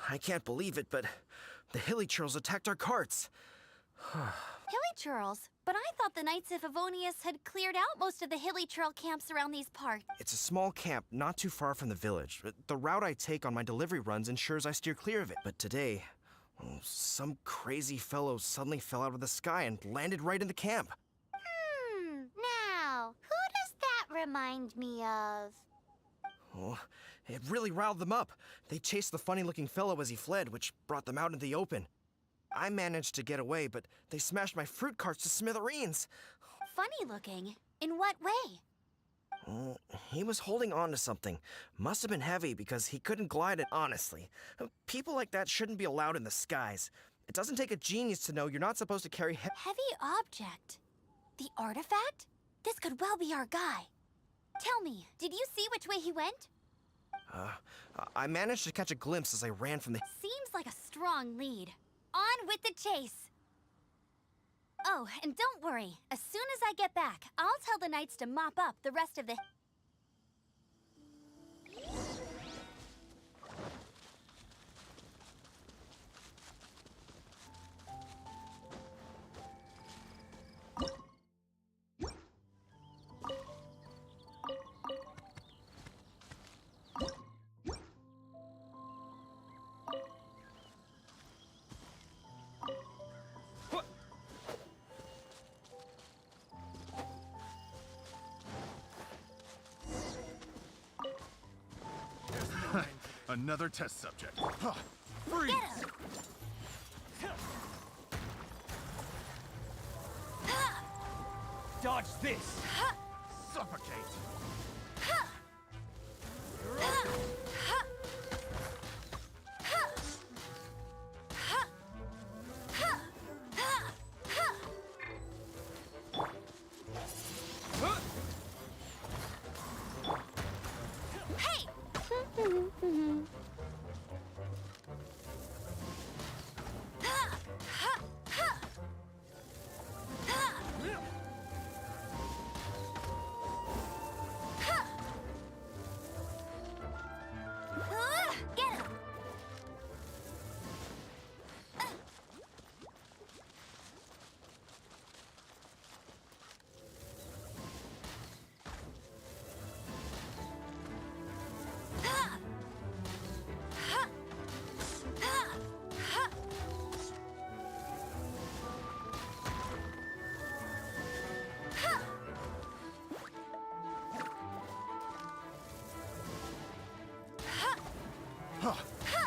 I can't believe it, but the hilly trolls attacked our carts. Hilly Churls? But I thought the Knights of Favonius had cleared out most of the hilly trail camps around these parts. It's a small camp not too far from the village. The route I take on my delivery runs ensures I steer clear of it. But today, some crazy fellow suddenly fell out of the sky and landed right in the camp. Now, who does that remind me of? Oh, it really riled them up. They chased the funny-looking fellow as he fled, which brought them out into the open. I managed to get away, but they smashed my fruit carts to smithereens. Funny looking? In what way? Oh, he was holding on to something. Must have been heavy because he couldn't glide it honestly. People like that shouldn't be allowed in the skies. It doesn't take a genius to know you're not supposed to carry heavy object? The artifact? This could well be our guy. Tell me, did you see which way he went? I managed to catch a glimpse as I ran from the... Seems like a strong lead. On with the chase! Oh, and don't worry. As soon as I get back, I'll tell the Knights to mop up the rest of the... Another test subject. Freeze! Dodge this! Suffocate!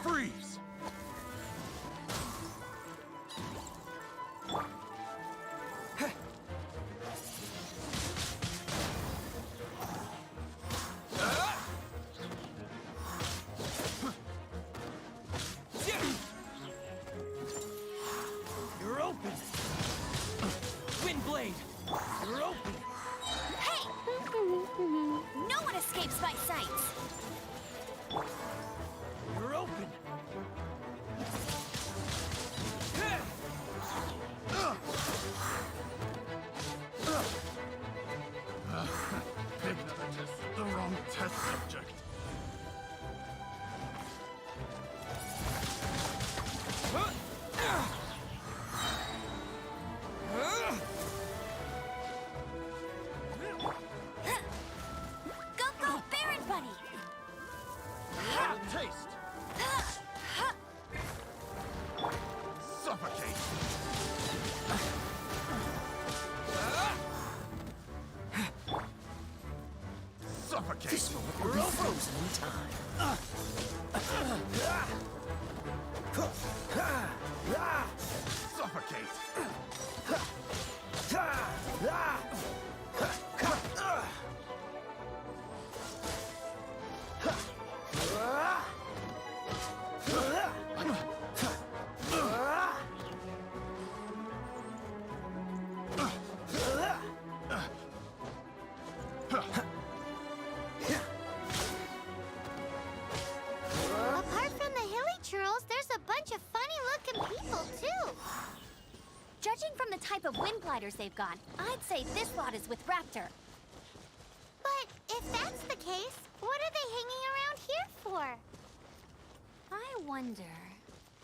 Freeze! You're open! Windblade! You're open! Hey! No one escapes my sights! You're open! Pick another test. The wrong test subject. Go, Baron Bunny! Taste! Suffocate! Suffocate! This moment will be frozen in time. Suffocate! Apart from the hilly of wind gliders they've got, I'd say this lot is with Raptor. But if that's the case, what are they hanging around here for? I wonder...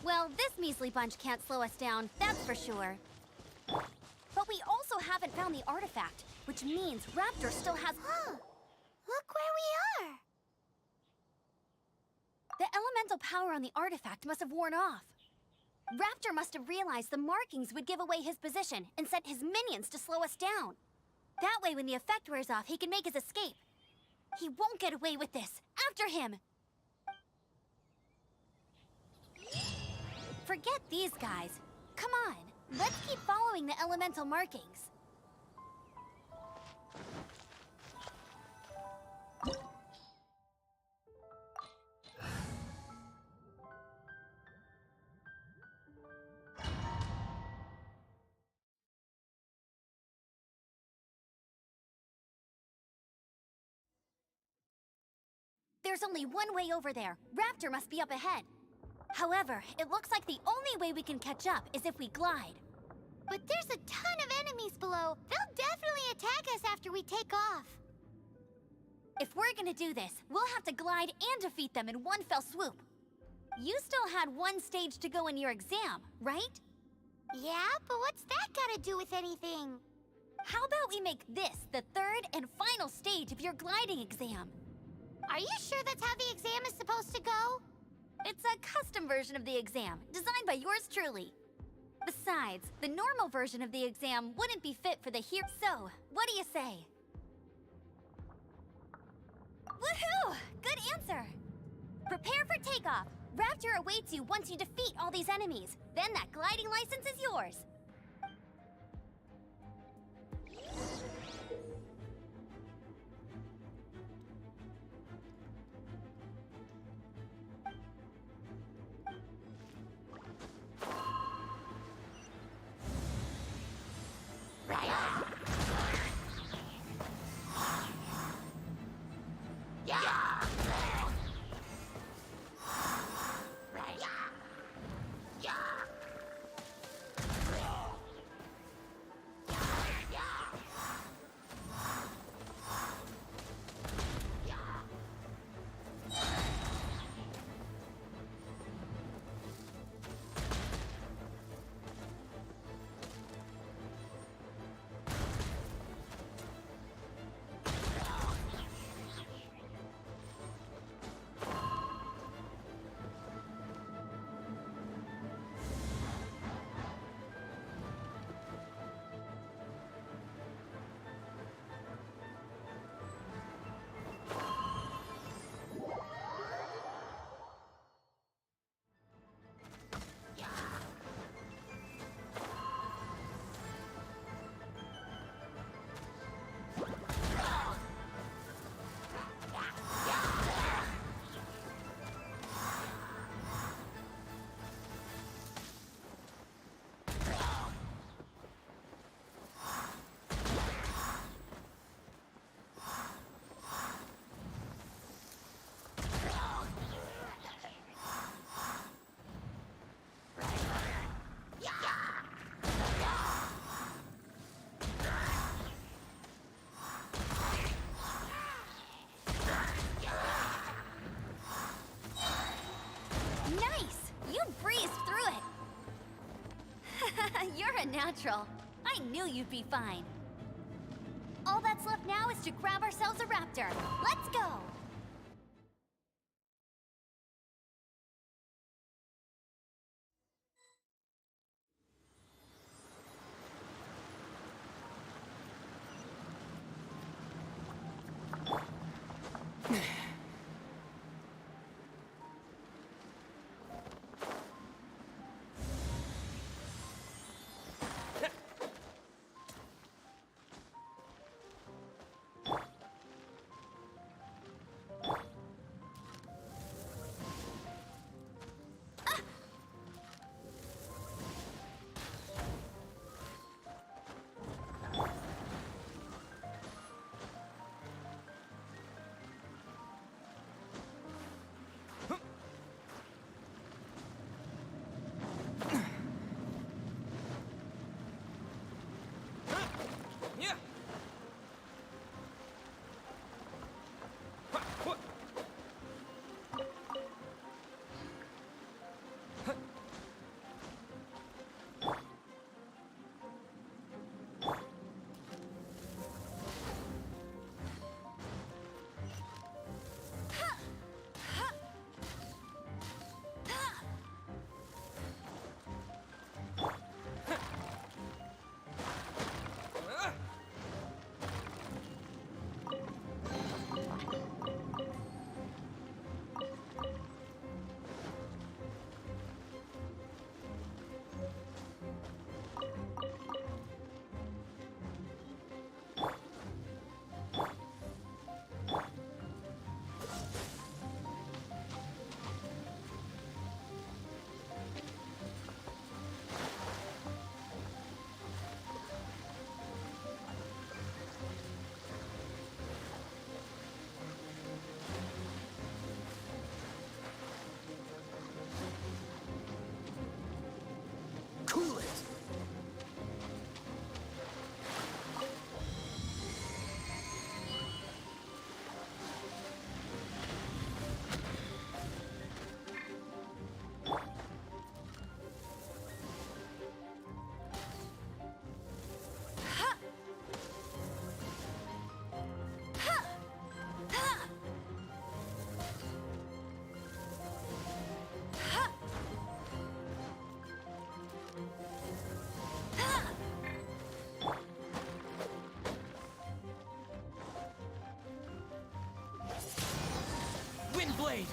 Well, this measly bunch can't slow us down, that's for sure. But we also haven't found the artifact, which means Raptor still has... Huh! Look where we are! The elemental power on the artifact must have worn off. Raptor must have realized the markings would give away his position and sent his minions to slow us down. That way, when the effect wears off, he can make his escape. He won't get away with this. After him! Forget these guys. Come on, let's keep following the elemental markings. There's only one way over there. Raptor must be up ahead. However, it looks like the only way we can catch up is if we glide. But there's a ton of enemies below. They'll definitely attack us after we take off. If we're gonna do this, we'll have to glide and defeat them in one fell swoop. You still had one stage to go in your exam, right? Yeah, but what's that gotta do with anything? How about we make this the third and final stage of your gliding exam? Are you sure that's how the exam is supposed to go? It's a custom version of the exam, designed by yours truly. Besides, the normal version of the exam wouldn't be fit for the here. So, what do you say? Woohoo! Good answer! Prepare for takeoff. Raptor awaits you once you defeat all these enemies. Then that gliding license is yours. You're a natural. I knew you'd be fine. All that's left now is to grab ourselves a raptor. Let's go! blade!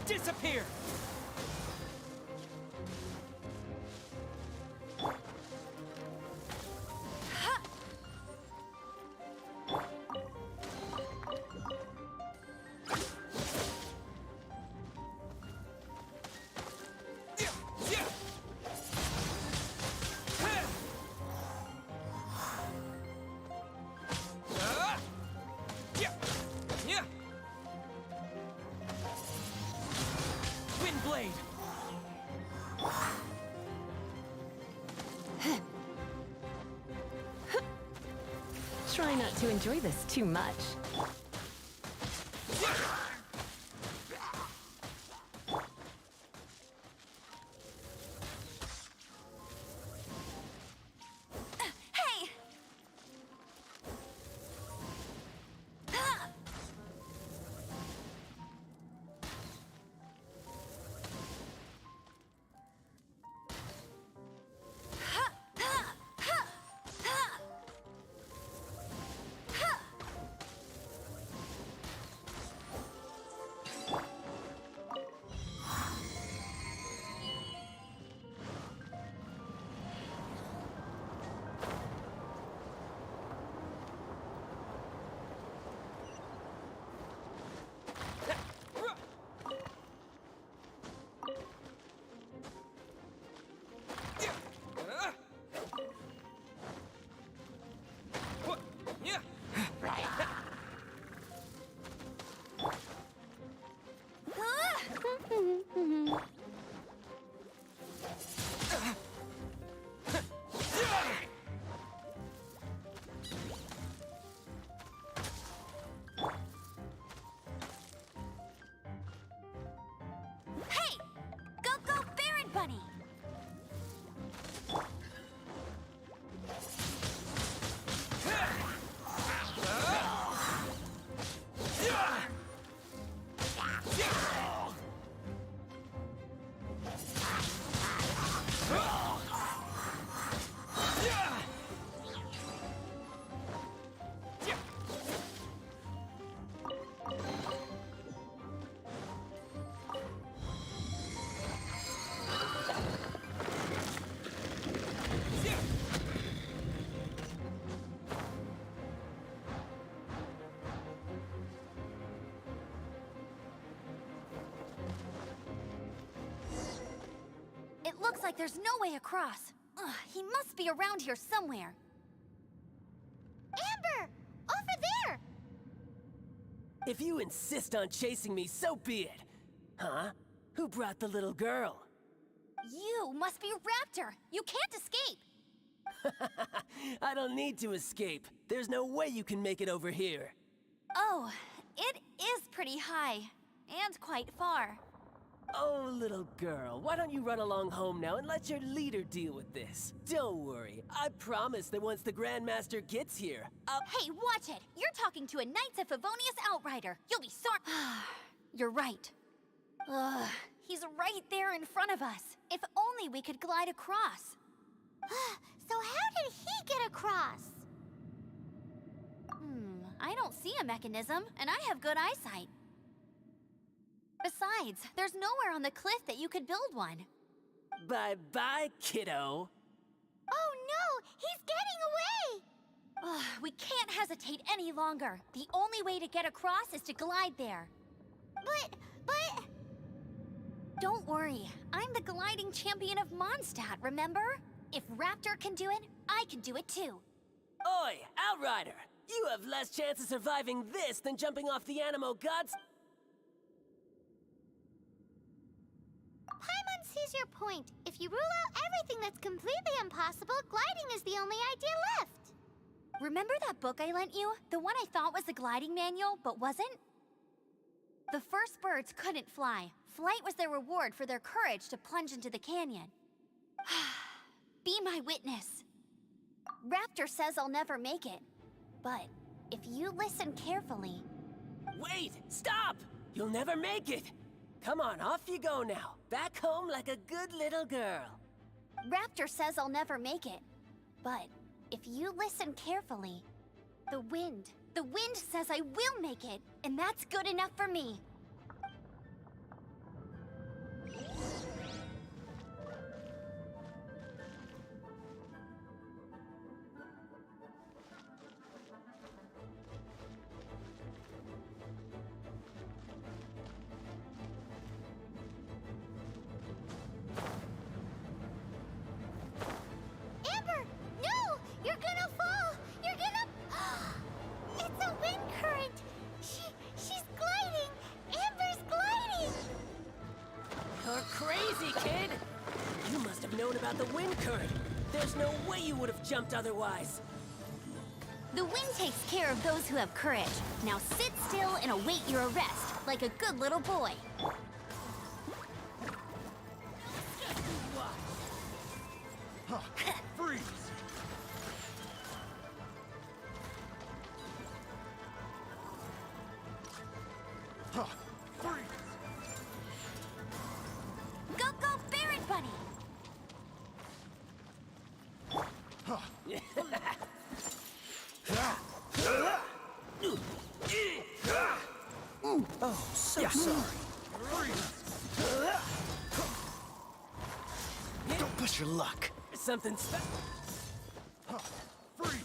Disappear! Wind blade! Try not to enjoy this too much. Hey! Hey! Go, go, Baron Bunny! It looks like there's no way across. Ugh, he must be around here somewhere. Amber! Over there! If you insist on chasing me, so be it. Huh? Who brought the little girl? You must be Raptor. You can't escape. I don't need to escape. There's no way you can make it over here. Oh, it is pretty high. And quite far. Oh, little girl, why don't you run along home now and let your leader deal with this? Don't worry, I promise that once the Grandmaster gets here, I'll— Hey, watch it! You're talking to a Knights of Favonius outrider. You'll be sorry. You're right. Ugh, he's right there in front of us. If only we could glide across. So how did he get across? I don't see a mechanism, and I have good eyesight. Besides, there's nowhere on the cliff that you could build one. Bye-bye, kiddo. Oh no! He's getting away! Ugh, we can't hesitate any longer. The only way to get across is to glide there. But... Don't worry. I'm the gliding champion of Mondstadt, remember? If Raptor can do it, I can do it too. Oi, Outrider! You have less chance of surviving this than jumping off the Animo Gods. Paimon sees your point. If you rule out everything that's completely impossible, gliding is the only idea left. Remember that book I lent you? The one I thought was the gliding manual, but wasn't? The first birds couldn't fly. Flight was their reward for their courage to plunge into the canyon. Be my witness. Raptor says I'll never make it. But if you listen carefully, Wait! Stop! You'll never make it! Come on, off you go now. Back home like a good little girl. Raptor says I'll never make it. But if you listen carefully, the wind says I will make it, and that's good enough for me. Amber, no! You're gonna fall! You're gonna... It's a wind current! She's gliding! Amber's gliding! You're crazy, kid! You must have known about the wind current. There's no way you would have jumped otherwise. The wind takes care of those who have courage. Now sit still and await your arrest, like a good little boy. Freeze! Freeze! Go, go, Barret Bunny! Oh, so sorry. Don't push your luck. Something special. Freeze!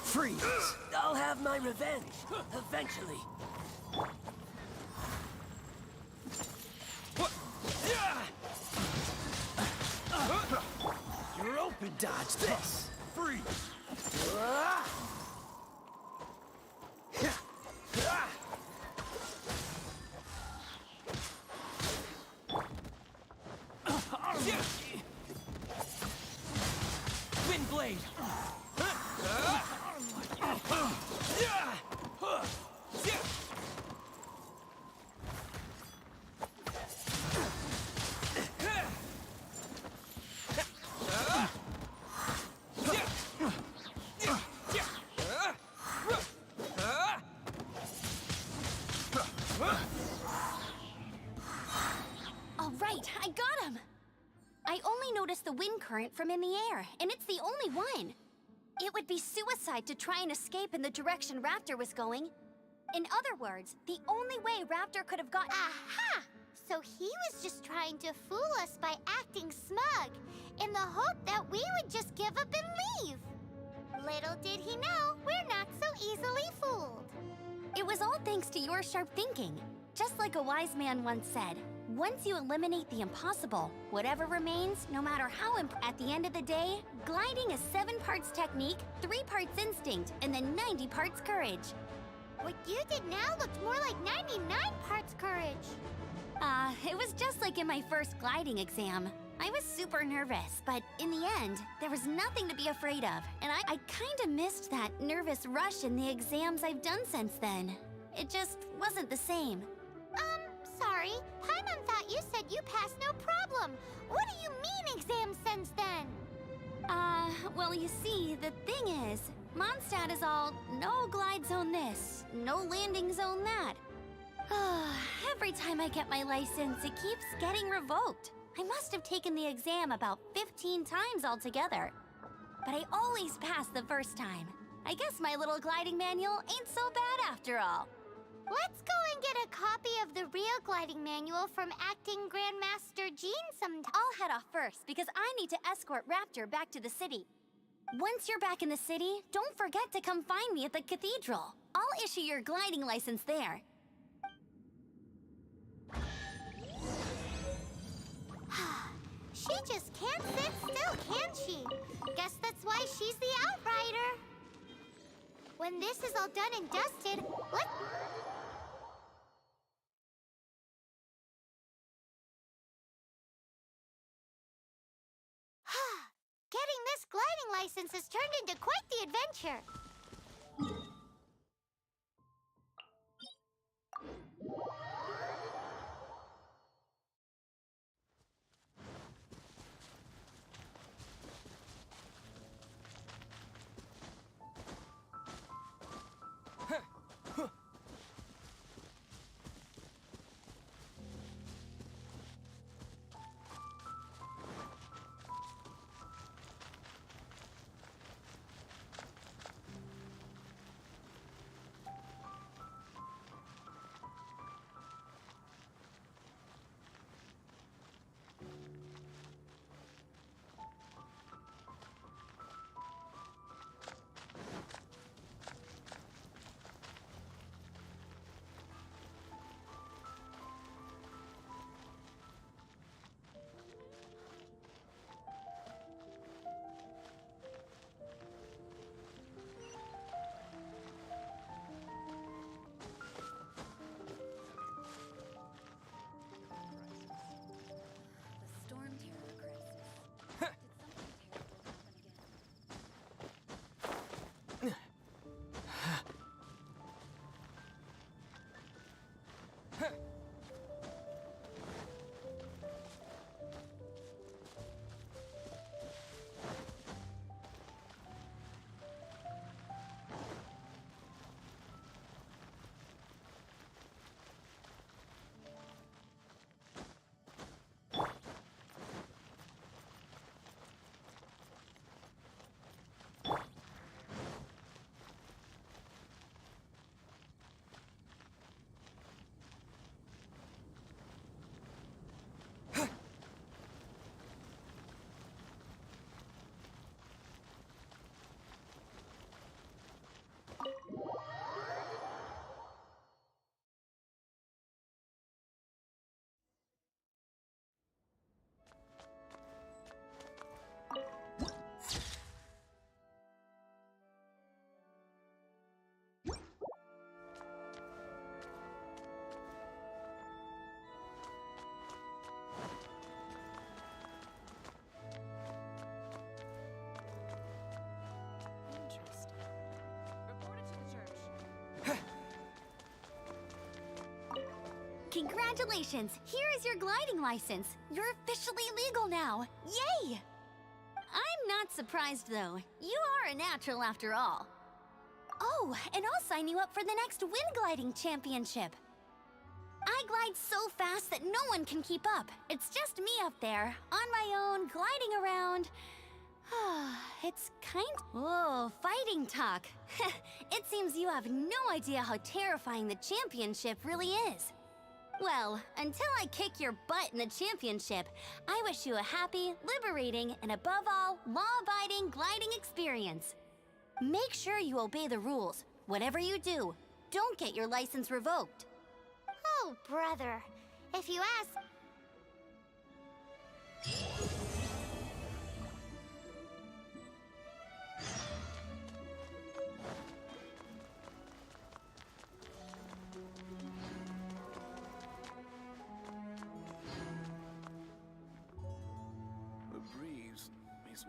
Freeze! I'll have my revenge, eventually. You're open. Dodge this. Freeze! Wind blade. All right, I got him! I only noticed the wind current from in the air, and it's the only one. It would be suicide to try and escape in the direction Raptor was going. In other words, the only way Raptor could have got— Aha! So he was just trying to fool us by acting smug, in the hope that we would just give up and leave. Little did he know, we're not so easily fooled. It was all thanks to your sharp thinking. Just like a wise man once said, once you eliminate the impossible, whatever remains, no matter how at the end of the day, gliding is 7 parts technique, 3 parts instinct, and then 90 parts courage. What you did now looked more like 99 parts courage. It was just like in my first gliding exam. I was super nervous, but in the end, there was nothing to be afraid of, and I kinda missed that nervous rush in the exams I've done since then. It just wasn't the same. Sorry. Paimon thought you said you passed no problem. What do you mean exam since then? Well, you see, the thing is, Mondstadt is all no glide zone this, no landing zone that. Every time I get my license, it keeps getting revoked. I must have taken the exam about 15 times altogether. But I always pass the first time. I guess my little gliding manual ain't so bad after all. Let's go and get a copy of the real gliding manual from Acting Grandmaster Jean sometime. I'll head off first, because I need to escort Raptor back to the city. Once you're back in the city, don't forget to come find me at the cathedral. I'll issue your gliding license there. She just can't sit still, can she? Guess that's why she's the outrider. When this is all done and dusted, Getting this gliding license has turned into quite the adventure. Congratulations! Here is your gliding license. You're officially legal now. Yay! I'm not surprised, though. You are a natural after all. Oh, and I'll sign you up for the next wind gliding championship. I glide so fast that no one can keep up. It's just me up there, on my own, gliding around. It's kind... Whoa, fighting talk. It seems you have no idea how terrifying the championship really is. Well, until I kick your butt in the championship, I wish you a happy, liberating, and above all, law-abiding gliding experience. Make sure you obey the rules. Whatever you do, don't get your license revoked. Oh, brother. If you ask...